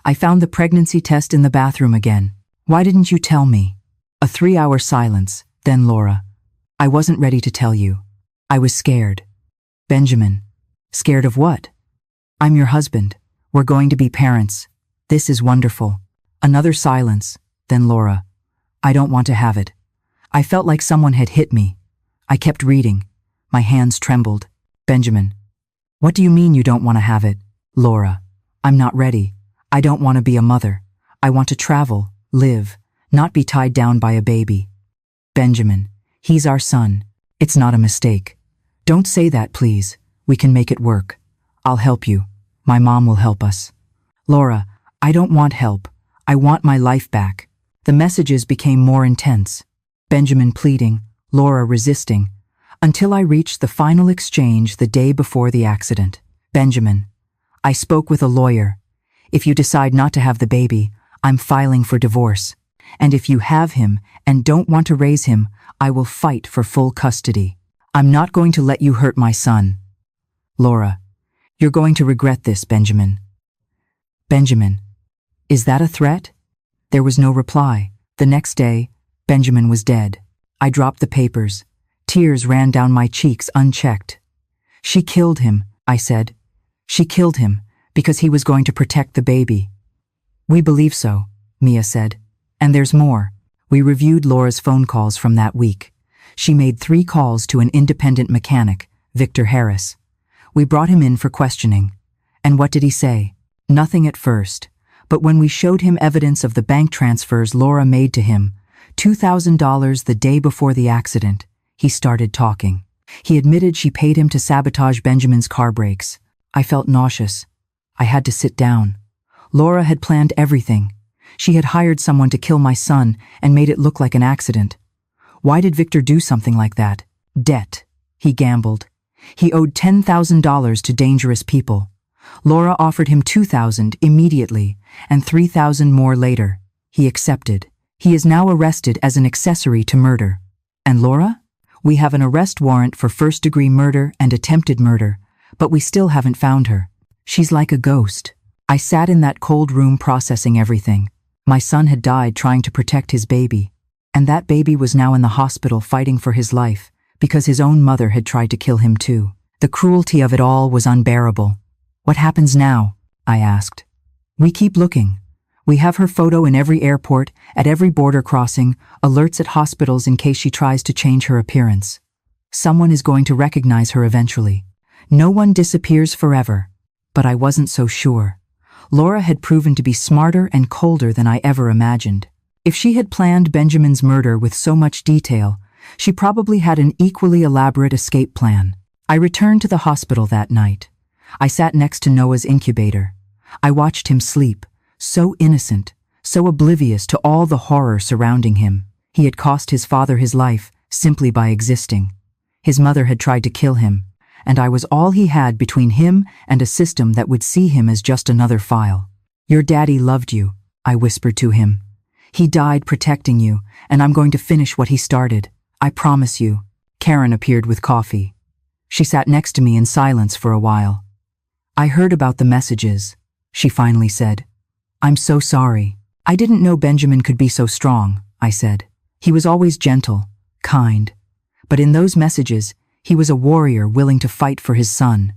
I found the pregnancy test in the bathroom again. Why didn't you tell me? A 3-hour silence. Then Laura. I wasn't ready to tell you. I was scared. Benjamin. Scared of what? I'm your husband. We're going to be parents. This is wonderful. Another silence. Then Laura. I don't want to have it. I felt like someone had hit me. I kept reading. My hands trembled. Benjamin. What do you mean you don't want to have it? Laura. I'm not ready. I don't want to be a mother. I want to travel, live, not be tied down by a baby. Benjamin. He's our son. It's not a mistake. Don't say that, please. We can make it work. I'll help you. My mom will help us. Laura. I don't want help. I want my life back. The messages became more intense. Benjamin pleading, Laura resisting, until I reached the final exchange the day before the accident. Benjamin. I spoke with a lawyer. If you decide not to have the baby, I'm filing for divorce. And if you have him and don't want to raise him, I will fight for full custody. I'm not going to let you hurt my son. Laura. You're going to regret this, Benjamin. Benjamin. Is that a threat? There was no reply. The next day, Benjamin was dead. I dropped the papers. Tears ran down my cheeks unchecked. She killed him, I said. She killed him because he was going to protect the baby. We believe so, Mia said. And there's more. We reviewed Laura's phone calls from that week. She made 3 calls to an independent mechanic, Victor Harris. We brought him in for questioning. And what did he say? Nothing at first. But when we showed him evidence of the bank transfers Laura made to him, $2,000 the day before the accident, he started talking. He admitted she paid him to sabotage Benjamin's car brakes. I felt nauseous. I had to sit down. Laura had planned everything. She had hired someone to kill my son and made it look like an accident. Why did Victor do something like that? Debt. He gambled. He owed $10,000 to dangerous people. Laura offered him $2,000 immediately and $3,000 more later. He accepted. He is now arrested as an accessory to murder. And Laura? We have an arrest warrant for first-degree murder and attempted murder, but we still haven't found her. She's like a ghost. I sat in that cold room processing everything. My son had died trying to protect his baby, and that baby was now in the hospital fighting for his life because his own mother had tried to kill him too. The cruelty of it all was unbearable. What happens now? I asked. We keep looking. We have her photo in every airport, at every border crossing, alerts at hospitals in case she tries to change her appearance. Someone is going to recognize her eventually. No one disappears forever. But I wasn't so sure. Laura had proven to be smarter and colder than I ever imagined. If she had planned Benjamin's murder with so much detail, she probably had an equally elaborate escape plan. I returned to the hospital that night. I sat next to Noah's incubator. I watched him sleep, so innocent, so oblivious to all the horror surrounding him. He had cost his father his life simply by existing. His mother had tried to kill him, and I was all he had between him and a system that would see him as just another file. Your daddy loved you, I whispered to him. He died protecting you, and I'm going to finish what he started. I promise you. Karen appeared with coffee. She sat next to me in silence for a while. I heard about the messages, she finally said. I'm so sorry. I didn't know Benjamin could be so strong, I said. He was always gentle, kind. But in those messages, he was a warrior willing to fight for his son.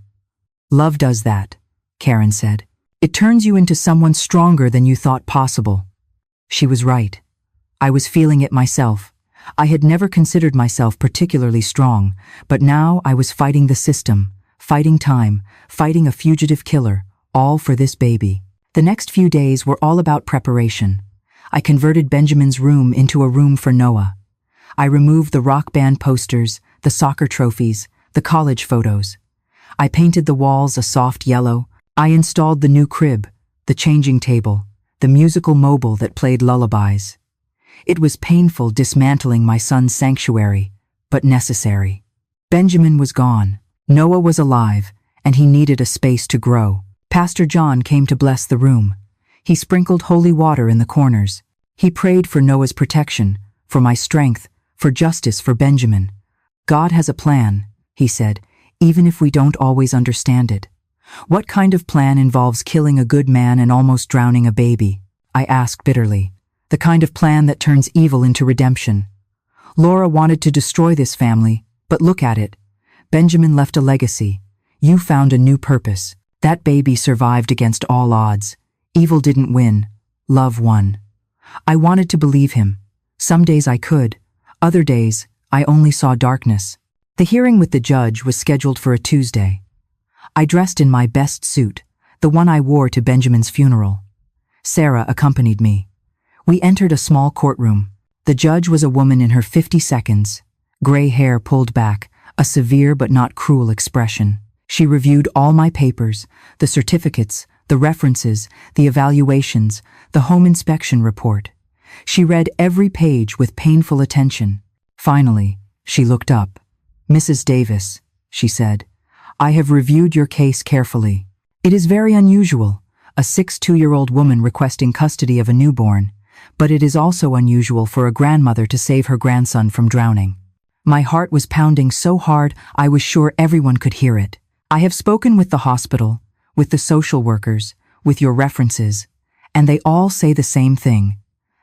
Love does that, Karen said. It turns you into someone stronger than you thought possible. She was right. I was feeling it myself. I had never considered myself particularly strong, but now I was fighting the system, fighting time, fighting a fugitive killer, all for this baby. The next few days were all about preparation. I converted Benjamin's room into a room for Noah. I removed the rock band posters, the soccer trophies, the college photos. I painted the walls a soft yellow. I installed the new crib, the changing table, the musical mobile that played lullabies. It was painful dismantling my son's sanctuary, but necessary. Benjamin was gone. Noah was alive, and he needed a space to grow. Pastor John came to bless the room. He sprinkled holy water in the corners. He prayed for Noah's protection, for my strength, for justice for Benjamin. God has a plan, he said, even if we don't always understand it. What kind of plan involves killing a good man and almost drowning a baby? I asked bitterly. The kind of plan that turns evil into redemption. Laura wanted to destroy this family, but look at it. Benjamin left a legacy. You found a new purpose. That baby survived against all odds. Evil didn't win. Love won. I wanted to believe him. Some days I could. Other days, I only saw darkness. The hearing with the judge was scheduled for a Tuesday. I dressed in my best suit, the one I wore to Benjamin's funeral. Sarah accompanied me. We entered a small courtroom. The judge was a woman in her 50s, gray hair pulled back, a severe but not cruel expression. She reviewed all my papers, the certificates, the references, the evaluations, the home inspection report. She read every page with painful attention. Finally, she looked up. Mrs. Davis, she said, I have reviewed your case carefully. It is very unusual, a 62-year-old woman requesting custody of a newborn, but it is also unusual for a grandmother to save her grandson from drowning. My heart was pounding so hard I was sure everyone could hear it. I have spoken with the hospital, with the social workers, with your references, and they all say the same thing,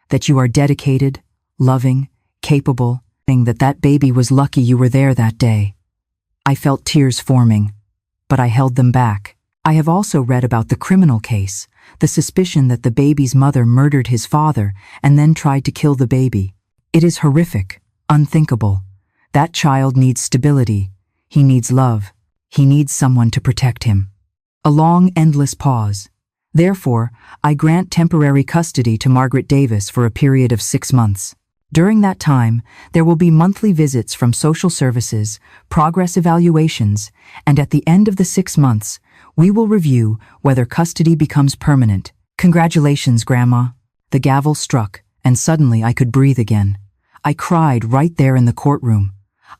that you are dedicated, loving, capable, and that baby was lucky you were there that day. I felt tears forming, but I held them back. I have also read about the criminal case, the suspicion that the baby's mother murdered his father and then tried to kill the baby. It is horrific, unthinkable. That child needs stability. He needs love. He needs someone to protect him. A long, endless pause. Therefore, I grant temporary custody to Margaret Davis for a period of 6 months. During that time, there will be monthly visits from social services, progress evaluations, and at the end of the 6 months, we will review whether custody becomes permanent. Congratulations, Grandma. The gavel struck, and suddenly I could breathe again. I cried right there in the courtroom.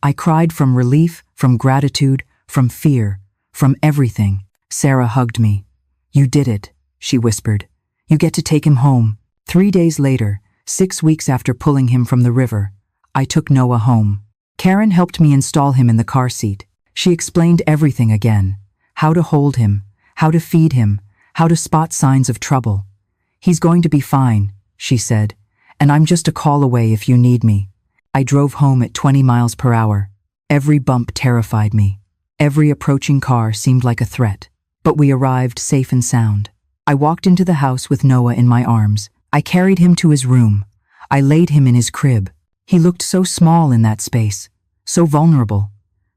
I cried from relief, from gratitude, from fear, from everything. Sarah hugged me. You did it, she whispered. You get to take him home. 3 days later, 6 weeks after pulling him from the river, I took Noah home. Karen helped me install him in the car seat. She explained everything again. How to hold him, how to feed him, how to spot signs of trouble. He's going to be fine, she said, and I'm just a call away if you need me. I drove home at 20 miles per hour. Every bump terrified me. Every approaching car seemed like a threat. But we arrived safe and sound. I walked into the house with Noah in my arms. I carried him to his room. I laid him in his crib. He looked so small in that space, so vulnerable.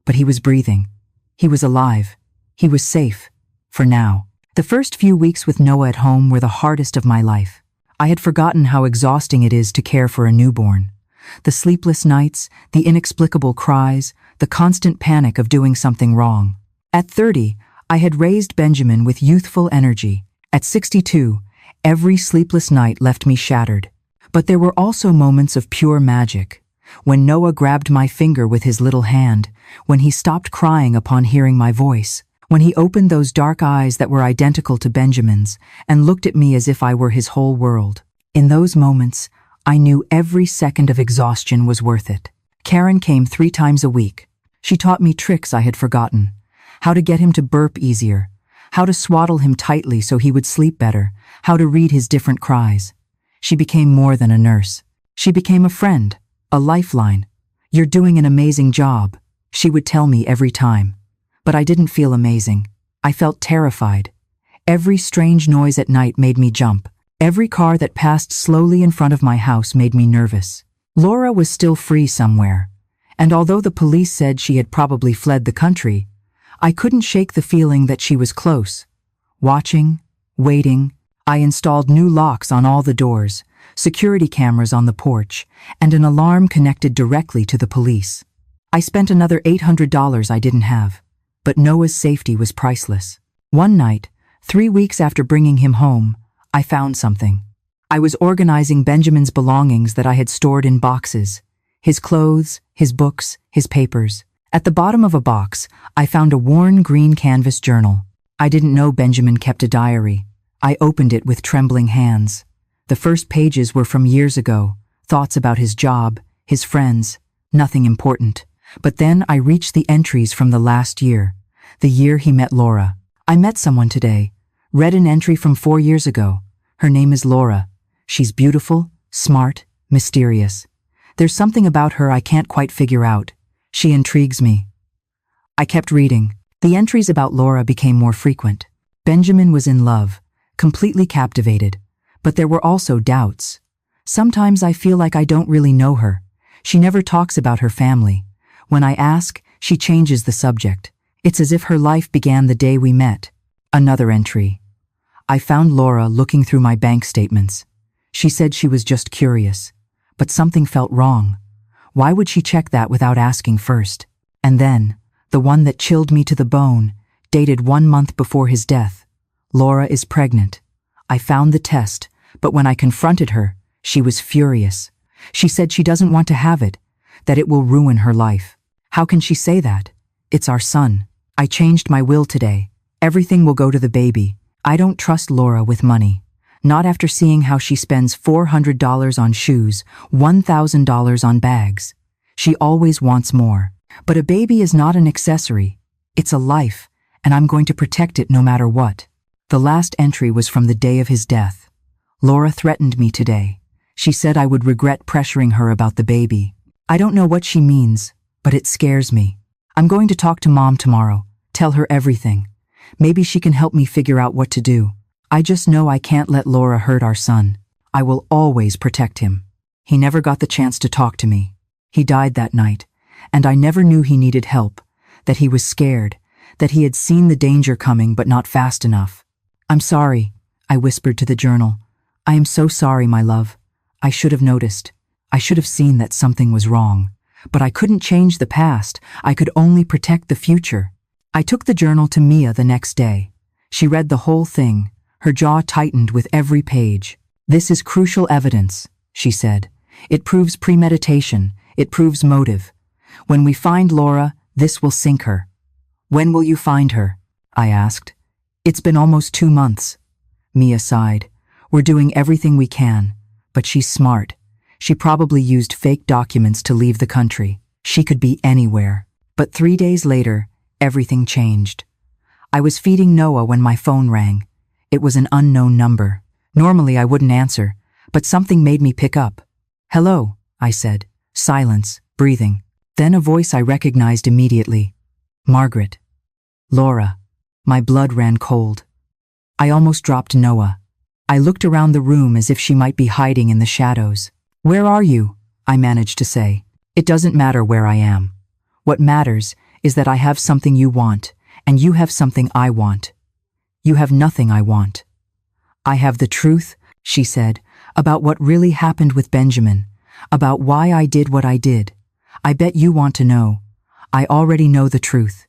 But he was breathing. He was alive. He was safe. For now. The first few weeks with Noah at home were the hardest of my life. I had forgotten how exhausting it is to care for a newborn. The sleepless nights, the inexplicable cries, the constant panic of doing something wrong. At 30, I had raised Benjamin with youthful energy. At 62, every sleepless night left me shattered. But there were also moments of pure magic. When Noah grabbed my finger with his little hand, when he stopped crying upon hearing my voice, when he opened those dark eyes that were identical to Benjamin's and looked at me as if I were his whole world. In those moments, I knew every second of exhaustion was worth it. Karen came 3 times a week. She taught me tricks I had forgotten. How to get him to burp easier, how to swaddle him tightly so he would sleep better, how to read his different cries. She became more than a nurse. She became a friend, a lifeline. You're doing an amazing job, she would tell me every time. But I didn't feel amazing. I felt terrified. Every strange noise at night made me jump. Every car that passed slowly in front of my house made me nervous. Laura was still free somewhere, and although the police said she had probably fled the country, I couldn't shake the feeling that she was close. Watching, waiting, I installed new locks on all the doors, security cameras on the porch, and an alarm connected directly to the police. I spent another $800 I didn't have, but Noah's safety was priceless. One night, 3 weeks after bringing him home, I found something. I was organizing Benjamin's belongings that I had stored in boxes. His clothes, his books, his papers. At the bottom of a box, I found a worn green canvas journal. I didn't know Benjamin kept a diary. I opened it with trembling hands. The first pages were from years ago, thoughts about his job, his friends, nothing important. But then I reached the entries from the last year, the year he met Laura. I met someone today, read an entry from 4 years ago. Her name is Laura. She's beautiful, smart, mysterious. There's something about her I can't quite figure out. She intrigues me. I kept reading. The entries about Laura became more frequent. Benjamin was in love, completely captivated, but there were also doubts. Sometimes I feel like I don't really know her. She never talks about her family. When I ask, she changes the subject. It's as if her life began the day we met. Another entry. I found Laura looking through my bank statements. She said she was just curious, but something felt wrong. Why would she check that without asking first? And then, the one that chilled me to the bone, dated 1 month before his death. Laura is pregnant. I found the test, but when I confronted her, she was furious. She said she doesn't want to have it, that it will ruin her life. How can she say that? It's our son. I changed my will today. Everything will go to the baby. I don't trust Laura with money. Not after seeing how she spends $400 on shoes, $1,000 on bags. She always wants more. But a baby is not an accessory. It's a life, and I'm going to protect it no matter what. The last entry was from the day of his death. Laura threatened me today. She said I would regret pressuring her about the baby. I don't know what she means, but it scares me. I'm going to talk to Mom tomorrow, tell her everything. Maybe she can help me figure out what to do. I just know I can't let Laura hurt our son. I will always protect him. He never got the chance to talk to me. He died that night, and I never knew he needed help, that he was scared, that he had seen the danger coming but not fast enough. I'm sorry, I whispered to the journal. I am so sorry, my love. I should have noticed. I should have seen that something was wrong. But I couldn't change the past. I could only protect the future. I took the journal to Mia the next day. She read the whole thing. Her jaw tightened with every page. This is crucial evidence, she said. It proves premeditation. It proves motive. When we find Laura, this will sink her. When will you find her? I asked. It's been almost 2 months. Mia sighed. We're doing everything we can, but she's smart. She probably used fake documents to leave the country. She could be anywhere. But 3 days later, everything changed. I was feeding Noah when my phone rang. It was an unknown number. Normally I wouldn't answer, but something made me pick up. Hello, I said. Silence, breathing. Then a voice I recognized immediately. Margaret. Laura. My blood ran cold. I almost dropped Noah. I looked around the room as if she might be hiding in the shadows. Where are you? I managed to say. It doesn't matter where I am. What matters is that I have something you want, and you have something I want. You have nothing I want. I have the truth, she said, about what really happened with Benjamin, about why I did what I did. I bet you want to know. I already know the truth.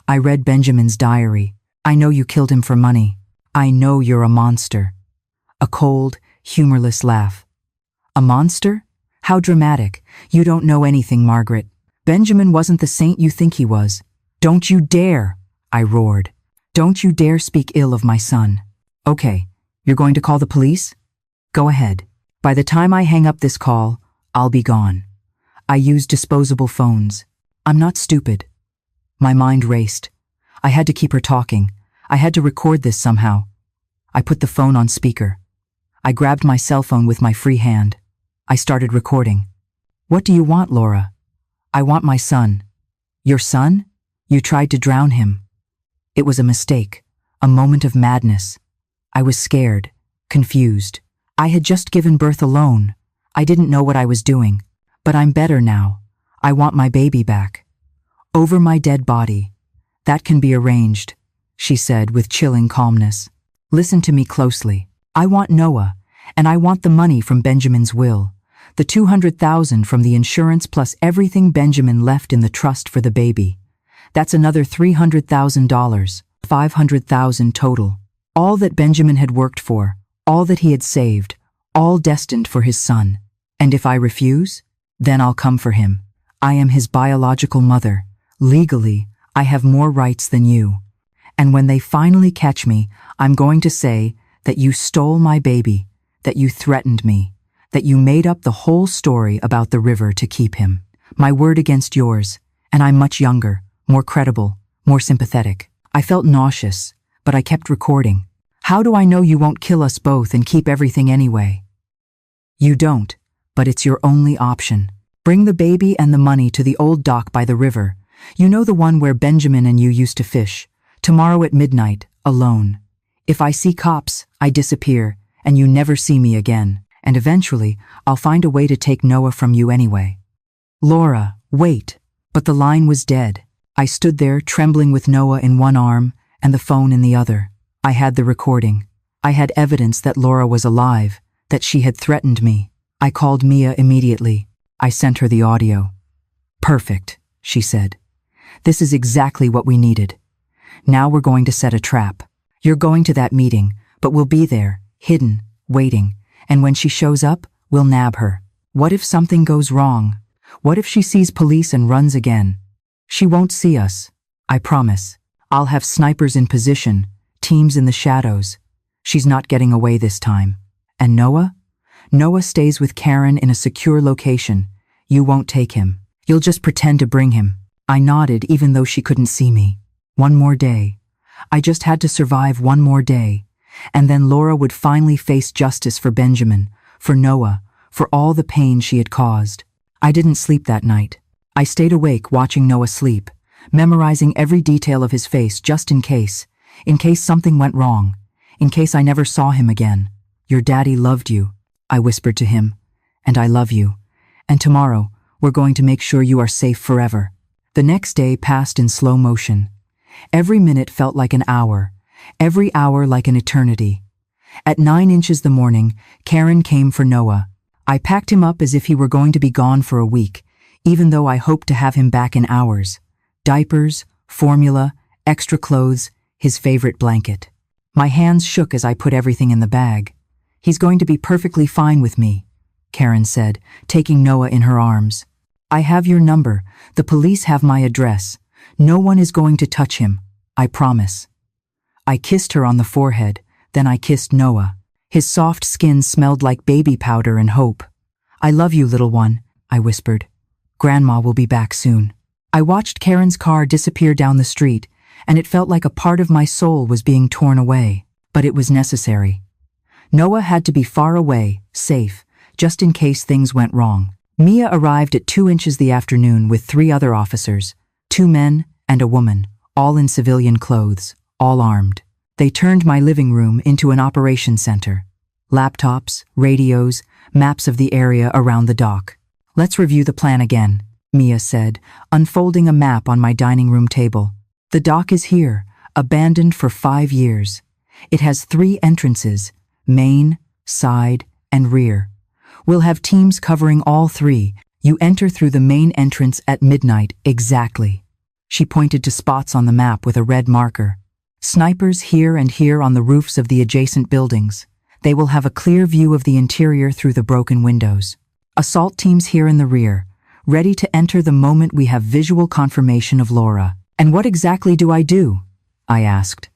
I read Benjamin's diary. I know you killed him for money. I know you're a monster. A cold, humorless laugh. A monster? How dramatic. You don't know anything, Margaret. Benjamin wasn't the saint you think he was. Don't you dare, I roared. Don't you dare speak ill of my son. Okay, you're going to call the police? Go ahead. By the time I hang up this call, I'll be gone. I use disposable phones. I'm not stupid. My mind raced. I had to keep her talking. I had to record this somehow. I put the phone on speaker. I grabbed my cell phone with my free hand. I started recording. What do you want, Laura? I want my son. Your son? You tried to drown him. It was a mistake, a moment of madness. I was scared, confused. I had just given birth alone. I didn't know what I was doing. But I'm better now. I want my baby back. Over my dead body. That can be arranged, she said with chilling calmness. Listen to me closely. I want Noah, and I want the money from Benjamin's will. The $200,000 from the insurance plus everything Benjamin left in the trust for the baby. That's another $300,000, $500,000 total. All that Benjamin had worked for, all that he had saved, all destined for his son. And if I refuse, then I'll come for him. I am his biological mother. Legally, I have more rights than you. And when they finally catch me, I'm going to say that you stole my baby, that you threatened me, that you made up the whole story about the river to keep him. My word against yours, and I'm much younger, more credible, more sympathetic. I felt nauseous, but I kept recording. How do I know you won't kill us both and keep everything anyway? You don't, but it's your only option. Bring the baby and the money to the old dock by the river. You know the one where Benjamin and you used to fish. Tomorrow at midnight, alone. If I see cops, I disappear, and you never see me again. And eventually, I'll find a way to take Noah from you anyway. Laura, wait. But the line was dead. I stood there, trembling with Noah in one arm and the phone in the other. I had the recording. I had evidence that Laura was alive, that she had threatened me. I called Mia immediately. I sent her the audio. Perfect, she said. This is exactly what we needed. Now we're going to set a trap. You're going to that meeting, but we'll be there, hidden, waiting. And when she shows up, we'll nab her. What if something goes wrong? What if she sees police and runs again? She won't see us. I promise. I'll have snipers in position, teams in the shadows. She's not getting away this time. And Noah? Noah stays with Karen in a secure location. You won't take him. You'll just pretend to bring him. I nodded even though she couldn't see me. One more day. I just had to survive one more day. And then Laura would finally face justice for Benjamin, for Noah, for all the pain she had caused. I didn't sleep that night. I stayed awake watching Noah sleep, memorizing every detail of his face just in case, In case something went wrong. In case I never saw him again. Your daddy loved you, I whispered to him. And I love you. And tomorrow, we're going to make sure you are safe forever. The next day passed in slow motion. Every minute felt like an hour. Every hour like an eternity. At 9 inches the morning, Karen came for Noah. I packed him up as if he were going to be gone for a week, even though I hoped to have him back in hours. Diapers, formula, extra clothes, his favorite blanket. My hands shook as I put everything in the bag. He's going to be perfectly fine with me, Karen said, taking Noah in her arms. I have your number. The police have my address. No one is going to touch him. I promise. I kissed her on the forehead, then I kissed Noah. His soft skin smelled like baby powder and hope. I love you, little one, I whispered. Grandma will be back soon. I watched Karen's car disappear down the street, and it felt like a part of my soul was being torn away. But it was necessary. Noah had to be far away, safe, just in case things went wrong. Mia arrived at 2 inches the afternoon with 3 other officers, 2 men and a woman, all in civilian clothes, all armed. They turned my living room into an operation center. Laptops, radios, maps of the area around the dock. Let's review the plan again, Mia said, unfolding a map on my dining room table. The dock is here, abandoned for 5 years. It has 3 entrances, main, side, and rear. We'll have teams covering all 3. You enter through the main entrance at midnight exactly. She pointed to spots on the map with a red marker. Snipers here and here on the roofs of the adjacent buildings. They will have a clear view of the interior through the broken windows. Assault teams here in the rear, ready to enter the moment we have visual confirmation of Laura. And what exactly do I do? I asked.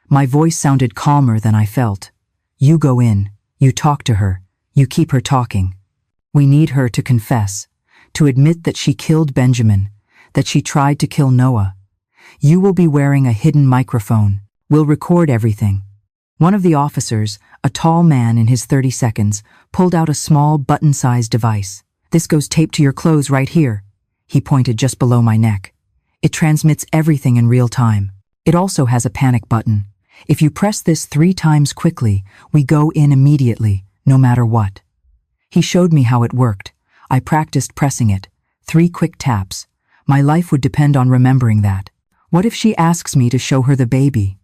My voice sounded calmer than I felt. You go in, you talk to her, you keep her talking. We need her to confess, to admit that she killed Benjamin, that she tried to kill Noah. You will be wearing a hidden microphone. We'll record everything. One of the officers, a tall man in his 30 seconds, pulled out a small button-sized device. This goes taped to your clothes right here. He pointed just below my neck. It transmits everything in real time. It also has a panic button. If you press this 3 times quickly, we go in immediately, no matter what. He showed me how it worked. I practiced pressing it. 3 quick taps. My life would depend on remembering that. What if she asks me to show her the baby?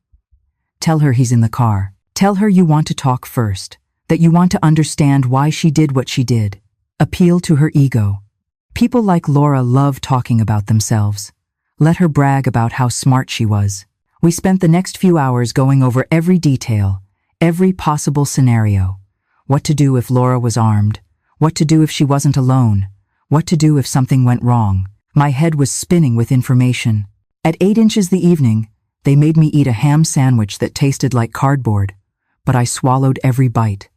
Tell her he's in the car. Tell her you want to talk first, that you want to understand why she did what she did. Appeal to her ego. People like Laura love talking about themselves. Let her brag about how smart she was. We spent the next few hours going over every detail, every possible scenario. What to do if Laura was armed. What to do if she wasn't alone. What to do if something went wrong. My head was spinning with information. At 8 inches the evening, they made me eat a ham sandwich that tasted like cardboard, but I swallowed every bite.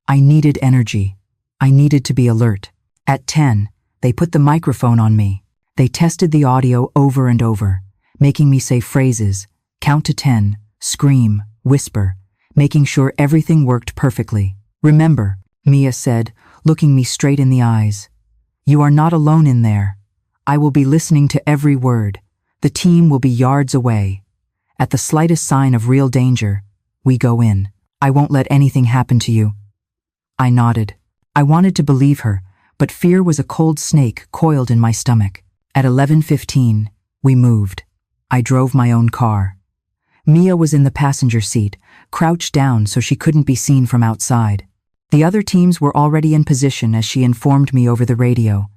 I needed energy. I needed to be alert. At 10, they put the microphone on me. They tested the audio over and over, making me say phrases, count to 10, scream, whisper, making sure everything worked perfectly. Remember, Mia said, looking me straight in the eyes. You are not alone in there. I will be listening to every word. The team will be yards away. At the slightest sign of real danger, we go in. I won't let anything happen to you. I nodded. I wanted to believe her, but fear was a cold snake coiled in my stomach. At 11:15, we moved. I drove my own car. Mia was in the passenger seat, crouched down so she couldn't be seen from outside. The other teams were already in position as she informed me over the radio.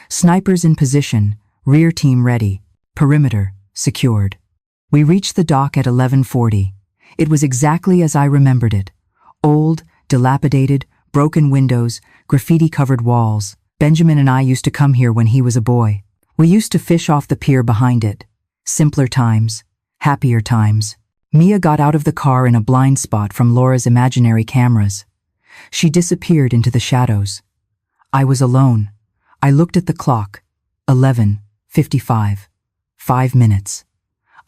Snipers in position, rear team ready, perimeter secured. We reached the dock at 11:40. It was exactly as I remembered it. Old, dilapidated, broken windows, graffiti-covered walls. Benjamin and I used to come here when he was a boy. We used to fish off the pier behind it. Simpler times, happier times. Mia got out of the car in a blind spot from Laura's imaginary cameras. She disappeared into the shadows. I was alone. I looked at the clock. 11:55. 5 minutes.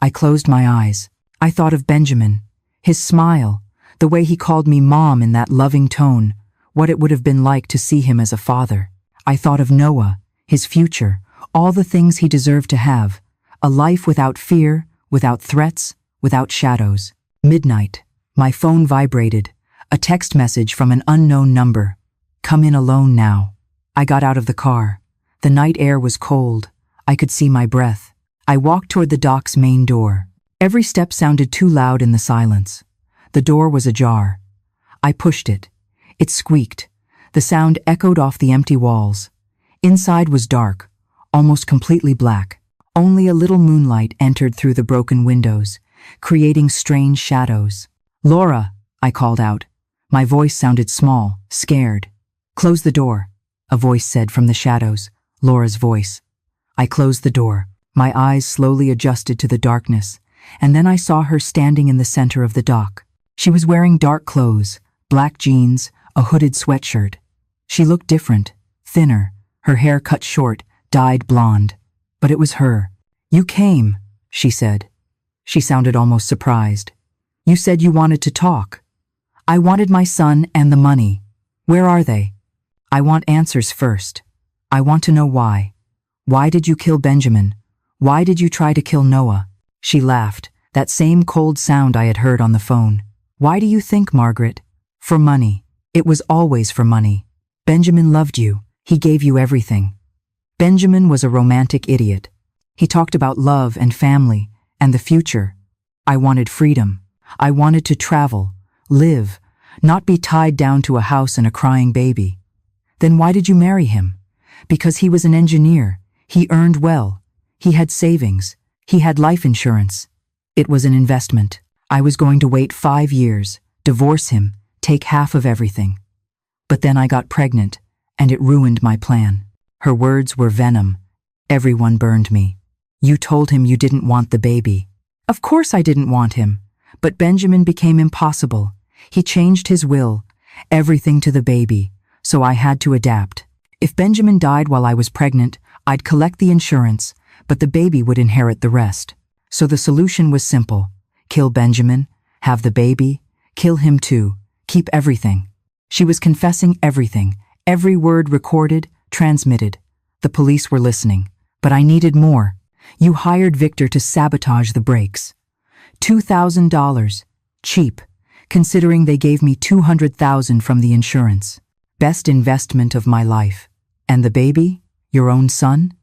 I closed my eyes. I thought of Benjamin, his smile, the way he called me Mom in that loving tone, what it would have been like to see him as a father. I thought of Noah, his future, all the things he deserved to have, a life without fear, without threats, without shadows. Midnight. My phone vibrated. A text message from an unknown number. Come in alone now. I got out of the car. The night air was cold. I could see my breath. I walked toward the dock's main door. Every step sounded too loud in the silence. The door was ajar. I pushed it. It squeaked. The sound echoed off the empty walls. Inside was dark, almost completely black. Only a little moonlight entered through the broken windows, creating strange shadows. "Laura," I called out. My voice sounded small, scared. "Close the door," a voice said from the shadows, Laura's voice. I closed the door. My eyes slowly adjusted to the darkness, and then I saw her standing in the center of the dock. She was wearing dark clothes, black jeans, a hooded sweatshirt. She looked different, thinner, her hair cut short, dyed blonde. But it was her. "You came," she said. She sounded almost surprised. "You said you wanted to talk." "I wanted my son and the money. Where are they?" "I want answers first. I want to know why. Why did you kill Benjamin? Why did you try to kill Noah?" She laughed, that same cold sound I had heard on the phone. "Why do you think, Margaret?" "For money. It was always for money. Benjamin loved you. He gave you everything." Benjamin was a romantic idiot. He talked about love and family and the future. I wanted freedom. I wanted to travel, live, not be tied down to a house and a crying baby. "Then why did you marry him?" "Because he was an engineer. He earned well. He had savings. He had life insurance. It was an investment. I was going to wait 5 years, divorce him, take half of everything. But then I got pregnant, and it ruined my plan." Her words were venom. Everyone burned me. "You told him you didn't want the baby." "Of course I didn't want him. But Benjamin became impossible. He changed his will, everything to the baby, so I had to adapt. If Benjamin died while I was pregnant, I'd collect the insurance, but the baby would inherit the rest. So the solution was simple. Kill Benjamin, have the baby, kill him too, keep everything." She was confessing everything, every word recorded, transmitted. The police were listening. But I needed more. "You hired Victor to sabotage the brakes. $2,000. Cheap, considering they gave me $200,000 from the insurance. Best investment of my life. And the baby? Your own son?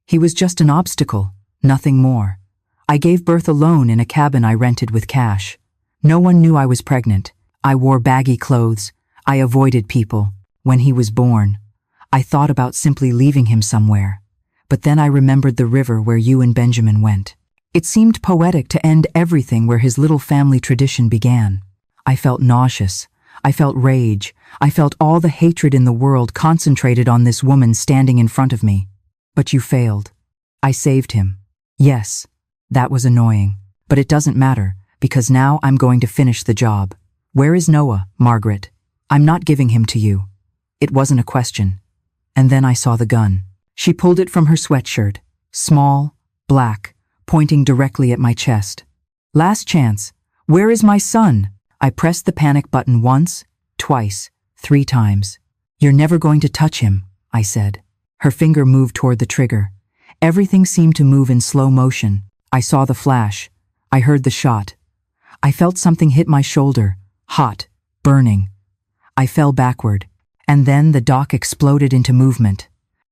He was just an obstacle, nothing more. I gave birth alone in a cabin I rented with cash. No one knew I was pregnant. I wore baggy clothes. I avoided people. When he was born, I thought about simply leaving him somewhere. But then I remembered the river where you and Benjamin went. It seemed poetic to end everything where his little family tradition began. I felt nauseous. I felt rage. I felt all the hatred in the world concentrated on this woman standing in front of me. But you failed. I saved him. Yes, that was annoying. But it doesn't matter, because now I'm going to finish the job. Where is Noah, Margaret? I'm not giving him to you. It wasn't a question. And then I saw the gun. She pulled it from her sweatshirt, small, black, pointing directly at my chest. "Last chance. Where is my son?" I pressed the panic button once, twice, 3 times. "You're never going to touch him," I said. Her finger moved toward the trigger. Everything seemed to move in slow motion. I saw the flash. I heard the shot. I felt something hit my shoulder, hot, burning. I fell backward, and then the dock exploded into movement.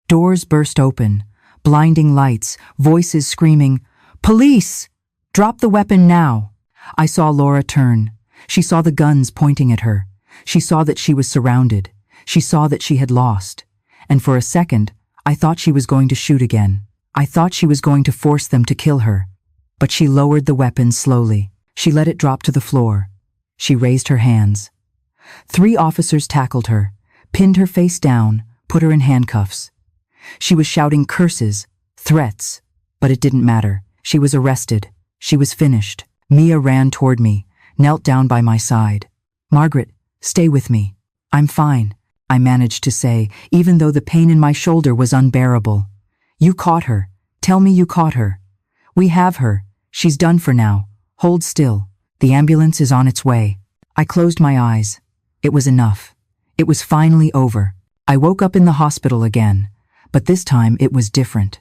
Doors burst open, blinding lights, voices screaming, "Police! Drop the weapon now!" I saw Laura turn. She saw the guns pointing at her. She saw that she was surrounded. She saw that she had lost. And for a second, I thought she was going to shoot again. I thought she was going to force them to kill her. But she lowered the weapon slowly. She let it drop to the floor. She raised her hands. 3 officers tackled her, pinned her face down, put her in handcuffs. She was shouting curses, threats, but it didn't matter. She was arrested. She was finished. Mia ran toward me, knelt down by my side. "Margaret, stay with me. I'm fine," I managed to say, even though the pain in my shoulder was unbearable. "You caught her. Tell me you caught her." "We have her. She's done for now. Hold still. The ambulance is on its way." I closed my eyes. It was enough. It was finally over. I woke up in the hospital again, but this time it was different.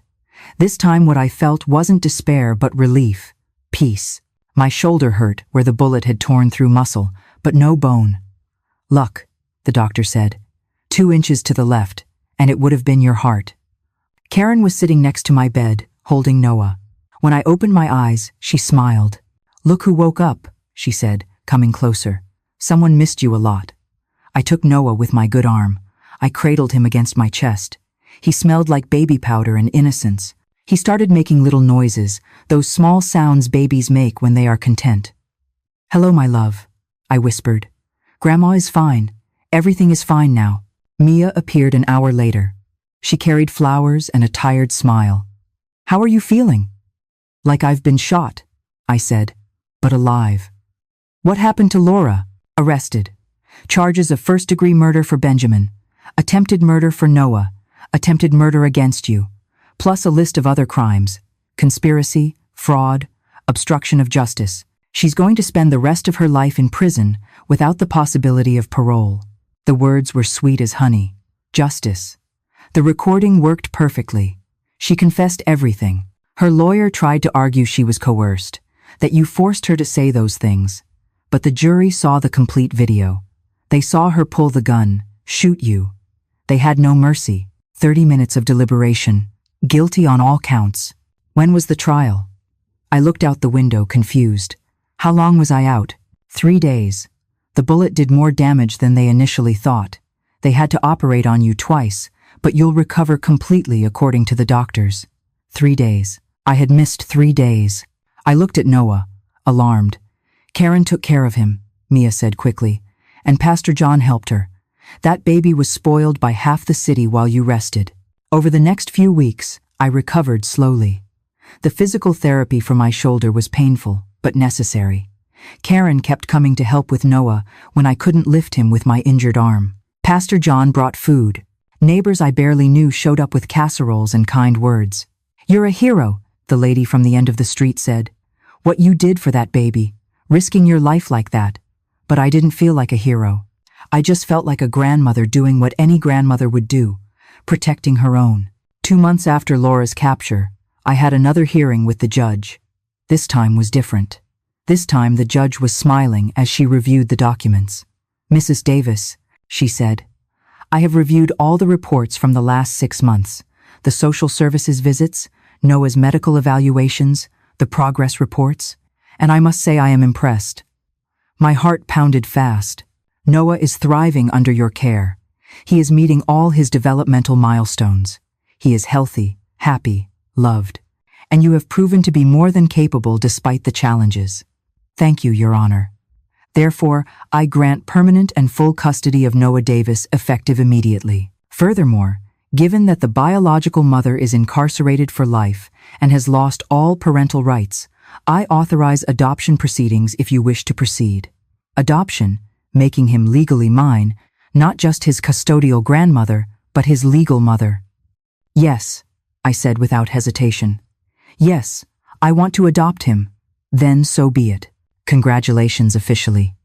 This time what I felt wasn't despair but relief, peace. My shoulder hurt where the bullet had torn through muscle, but no bone. Luck, the doctor said. 2 inches to the left, and it would have been your heart. Karen was sitting next to my bed, holding Noah. When I opened my eyes, she smiled. Look who woke up, she said, coming closer. Someone missed you a lot. I took Noah with my good arm. I cradled him against my chest. He smelled like baby powder and innocence. He started making little noises, those small sounds babies make when they are content. Hello, my love, I whispered. Grandma is fine. Everything is fine now. Mia appeared an hour later. She carried flowers and a tired smile. How are you feeling? Like I've been shot, I said, but alive. What happened to Laura? Arrested. Charges of first-degree murder for Benjamin, attempted murder for Noah, attempted murder against you, plus a list of other crimes, conspiracy, fraud, obstruction of justice. She's going to spend the rest of her life in prison without the possibility of parole. The words were sweet as honey. Justice. The recording worked perfectly. She confessed everything. Her lawyer tried to argue she was coerced, that you forced her to say those things. But the jury saw the complete video. They saw her pull the gun, shoot you. They had no mercy. 30 minutes of deliberation. Guilty on all counts. When was the trial? I looked out the window, confused. How long was I out? 3 days. The bullet did more damage than they initially thought. They had to operate on you twice, but you'll recover completely according to the doctors. 3 days. I had missed 3 days. I looked at Noah, alarmed. Karen took care of him, Mia said quickly, and Pastor John helped her. That baby was spoiled by half the city while you rested. Over the next few weeks, I recovered slowly. The physical therapy for my shoulder was painful, but necessary. Karen kept coming to help with Noah when I couldn't lift him with my injured arm. Pastor John brought food. Neighbors I barely knew showed up with casseroles and kind words. You're a hero, the lady from the end of the street said. What you did for that baby, risking your life like that. But I didn't feel like a hero. I just felt like a grandmother doing what any grandmother would do, protecting her own. 2 months after Laura's capture, I had another hearing with the judge. This time was different. This time the judge was smiling as she reviewed the documents. Mrs. Davis, she said, I have reviewed all the reports from the last 6 months, the social services visits, Noah's medical evaluations, the progress reports, and I must say I am impressed. My heart pounded fast. Noah is thriving under your care. He is meeting all his developmental milestones. He is healthy, happy, loved, and you have proven to be more than capable despite the challenges. Thank you, Your Honor. Therefore, I grant permanent and full custody of Noah Davis effective immediately. Furthermore, given that the biological mother is incarcerated for life and has lost all parental rights, I authorize adoption proceedings if you wish to proceed. Adoption, making him legally mine, not just his custodial grandmother, but his legal mother. Yes, I said without hesitation. Yes, I want to adopt him. Then so be it. Congratulations officially.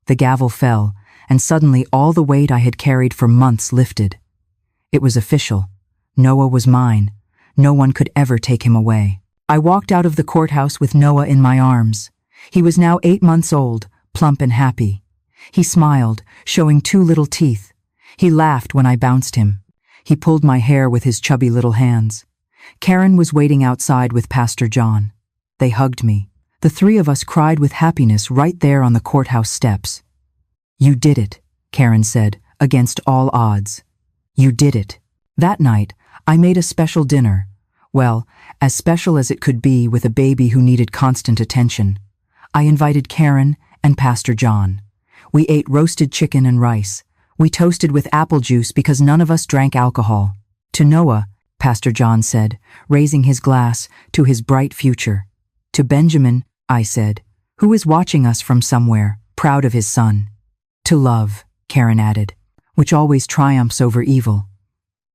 The gavel fell, and suddenly all the weight I had carried for months lifted. It was official. Noah was mine. No one could ever take him away. I walked out of the courthouse with Noah in my arms. He was now 8 months old, plump and happy. He smiled, showing 2 little teeth. He laughed when I bounced him. He pulled my hair with his chubby little hands. Karen was waiting outside with Pastor John. They hugged me. The 3 of us cried with happiness right there on the courthouse steps. You did it, Karen said, against all odds. You did it. That night, I made a special dinner. Well, as special as it could be with a baby who needed constant attention. I invited Karen and Pastor John. We ate roasted chicken and rice. We toasted with apple juice because none of us drank alcohol. To Noah, Pastor John said, raising his glass to his bright future. To Benjamin, I said, who is watching us from somewhere, proud of his son. To love, Karen added, which always triumphs over evil.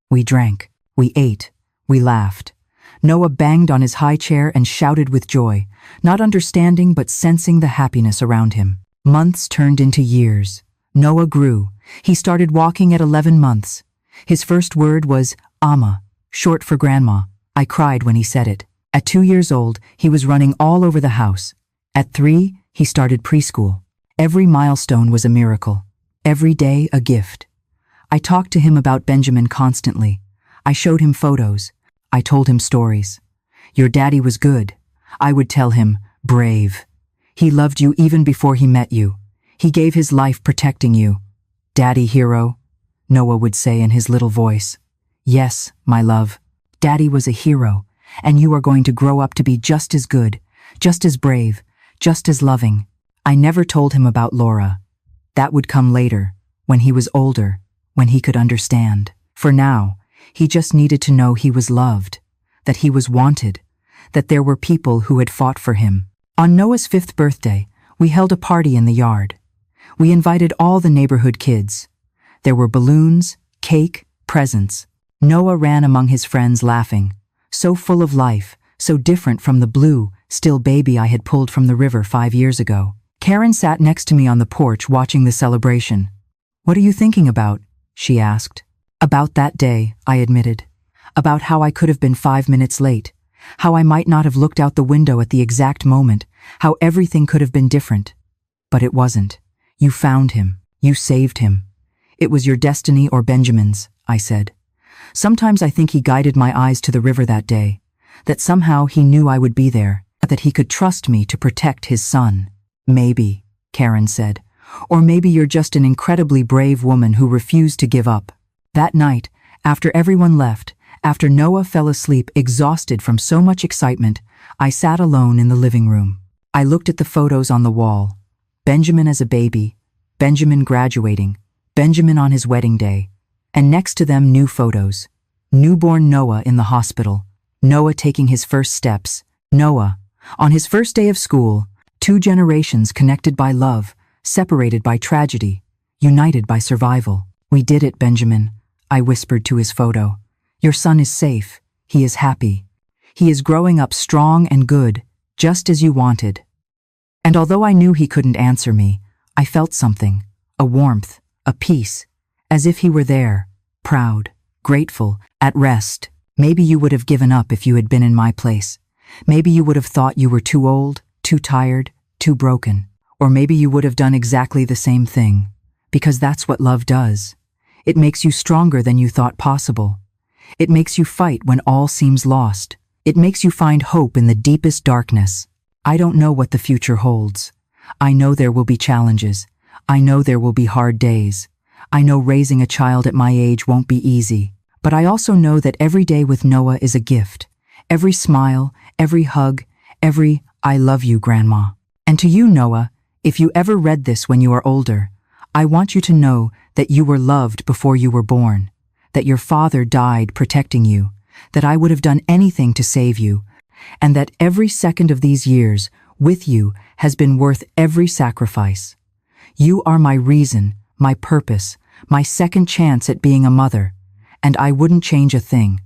We drank, we ate, we laughed. Noah banged on his high chair and shouted with joy, not understanding but sensing the happiness around him. Months turned into years. Noah grew. He started walking at 11 months. His first word was, Amma, short for grandma. I cried when he said it. At 2 years old, he was running all over the house. At 3, he started preschool. Every milestone was a miracle. Every day a gift. I talked to him about Benjamin constantly. I showed him photos. I told him stories. Your daddy was good. I would tell him, brave. He loved you even before he met you. He gave his life protecting you. Daddy hero, Noah would say in his little voice. Yes, my love. Daddy was a hero, and you are going to grow up to be just as good, just as brave, just as loving. I never told him about Laura. That would come later, when he was older, when he could understand. For now, he just needed to know he was loved, that he was wanted, that there were people who had fought for him. On Noah's 5th birthday, we held a party in the yard. We invited all the neighborhood kids. There were balloons, cake, presents. Noah ran among his friends laughing, so full of life, so different from the blue, still baby I had pulled from the river 5 years ago. Karen sat next to me on the porch watching the celebration. What are you thinking about? She asked. About that day, I admitted. About how I could have been 5 minutes late. How I might not have looked out the window at the exact moment. How everything could have been different. But it wasn't. You found him. You saved him. It was your destiny or Benjamin's, I said. Sometimes I think he guided my eyes to the river that day. That somehow he knew I would be there. That he could trust me to protect his son. Maybe, Karen said. Or maybe you're just an incredibly brave woman who refused to give up. That night, after everyone left, after Noah fell asleep exhausted from so much excitement, I sat alone in the living room. I looked at the photos on the wall. Benjamin as a baby, Benjamin graduating, Benjamin on his wedding day, and next to them new photos. Newborn Noah in the hospital, Noah taking his first steps, Noah, on his first day of school, 2 generations connected by love, separated by tragedy, united by survival. We did it, Benjamin, I whispered to his photo. Your son is safe. He is happy. He is growing up strong and good, just as you wanted. And although I knew he couldn't answer me, I felt something, a warmth, a peace, as if he were there, proud, grateful, at rest. Maybe you would have given up if you had been in my place. Maybe you would have thought you were too old, too tired, too broken. Or maybe you would have done exactly the same thing. Because that's what love does. It makes you stronger than you thought possible. It makes you fight when all seems lost. It makes you find hope in the deepest darkness. I don't know what the future holds. I know there will be challenges. I know there will be hard days. I know raising a child at my age won't be easy. But I also know that every day with Noah is a gift. Every smile, every hug, every I love you, Grandma. And to you, Noah, if you ever read this when you are older, I want you to know that you were loved before you were born, that your father died protecting you, that I would have done anything to save you, and that every second of these years with you has been worth every sacrifice. You are my reason, my purpose, my second chance at being a mother, and I wouldn't change a thing.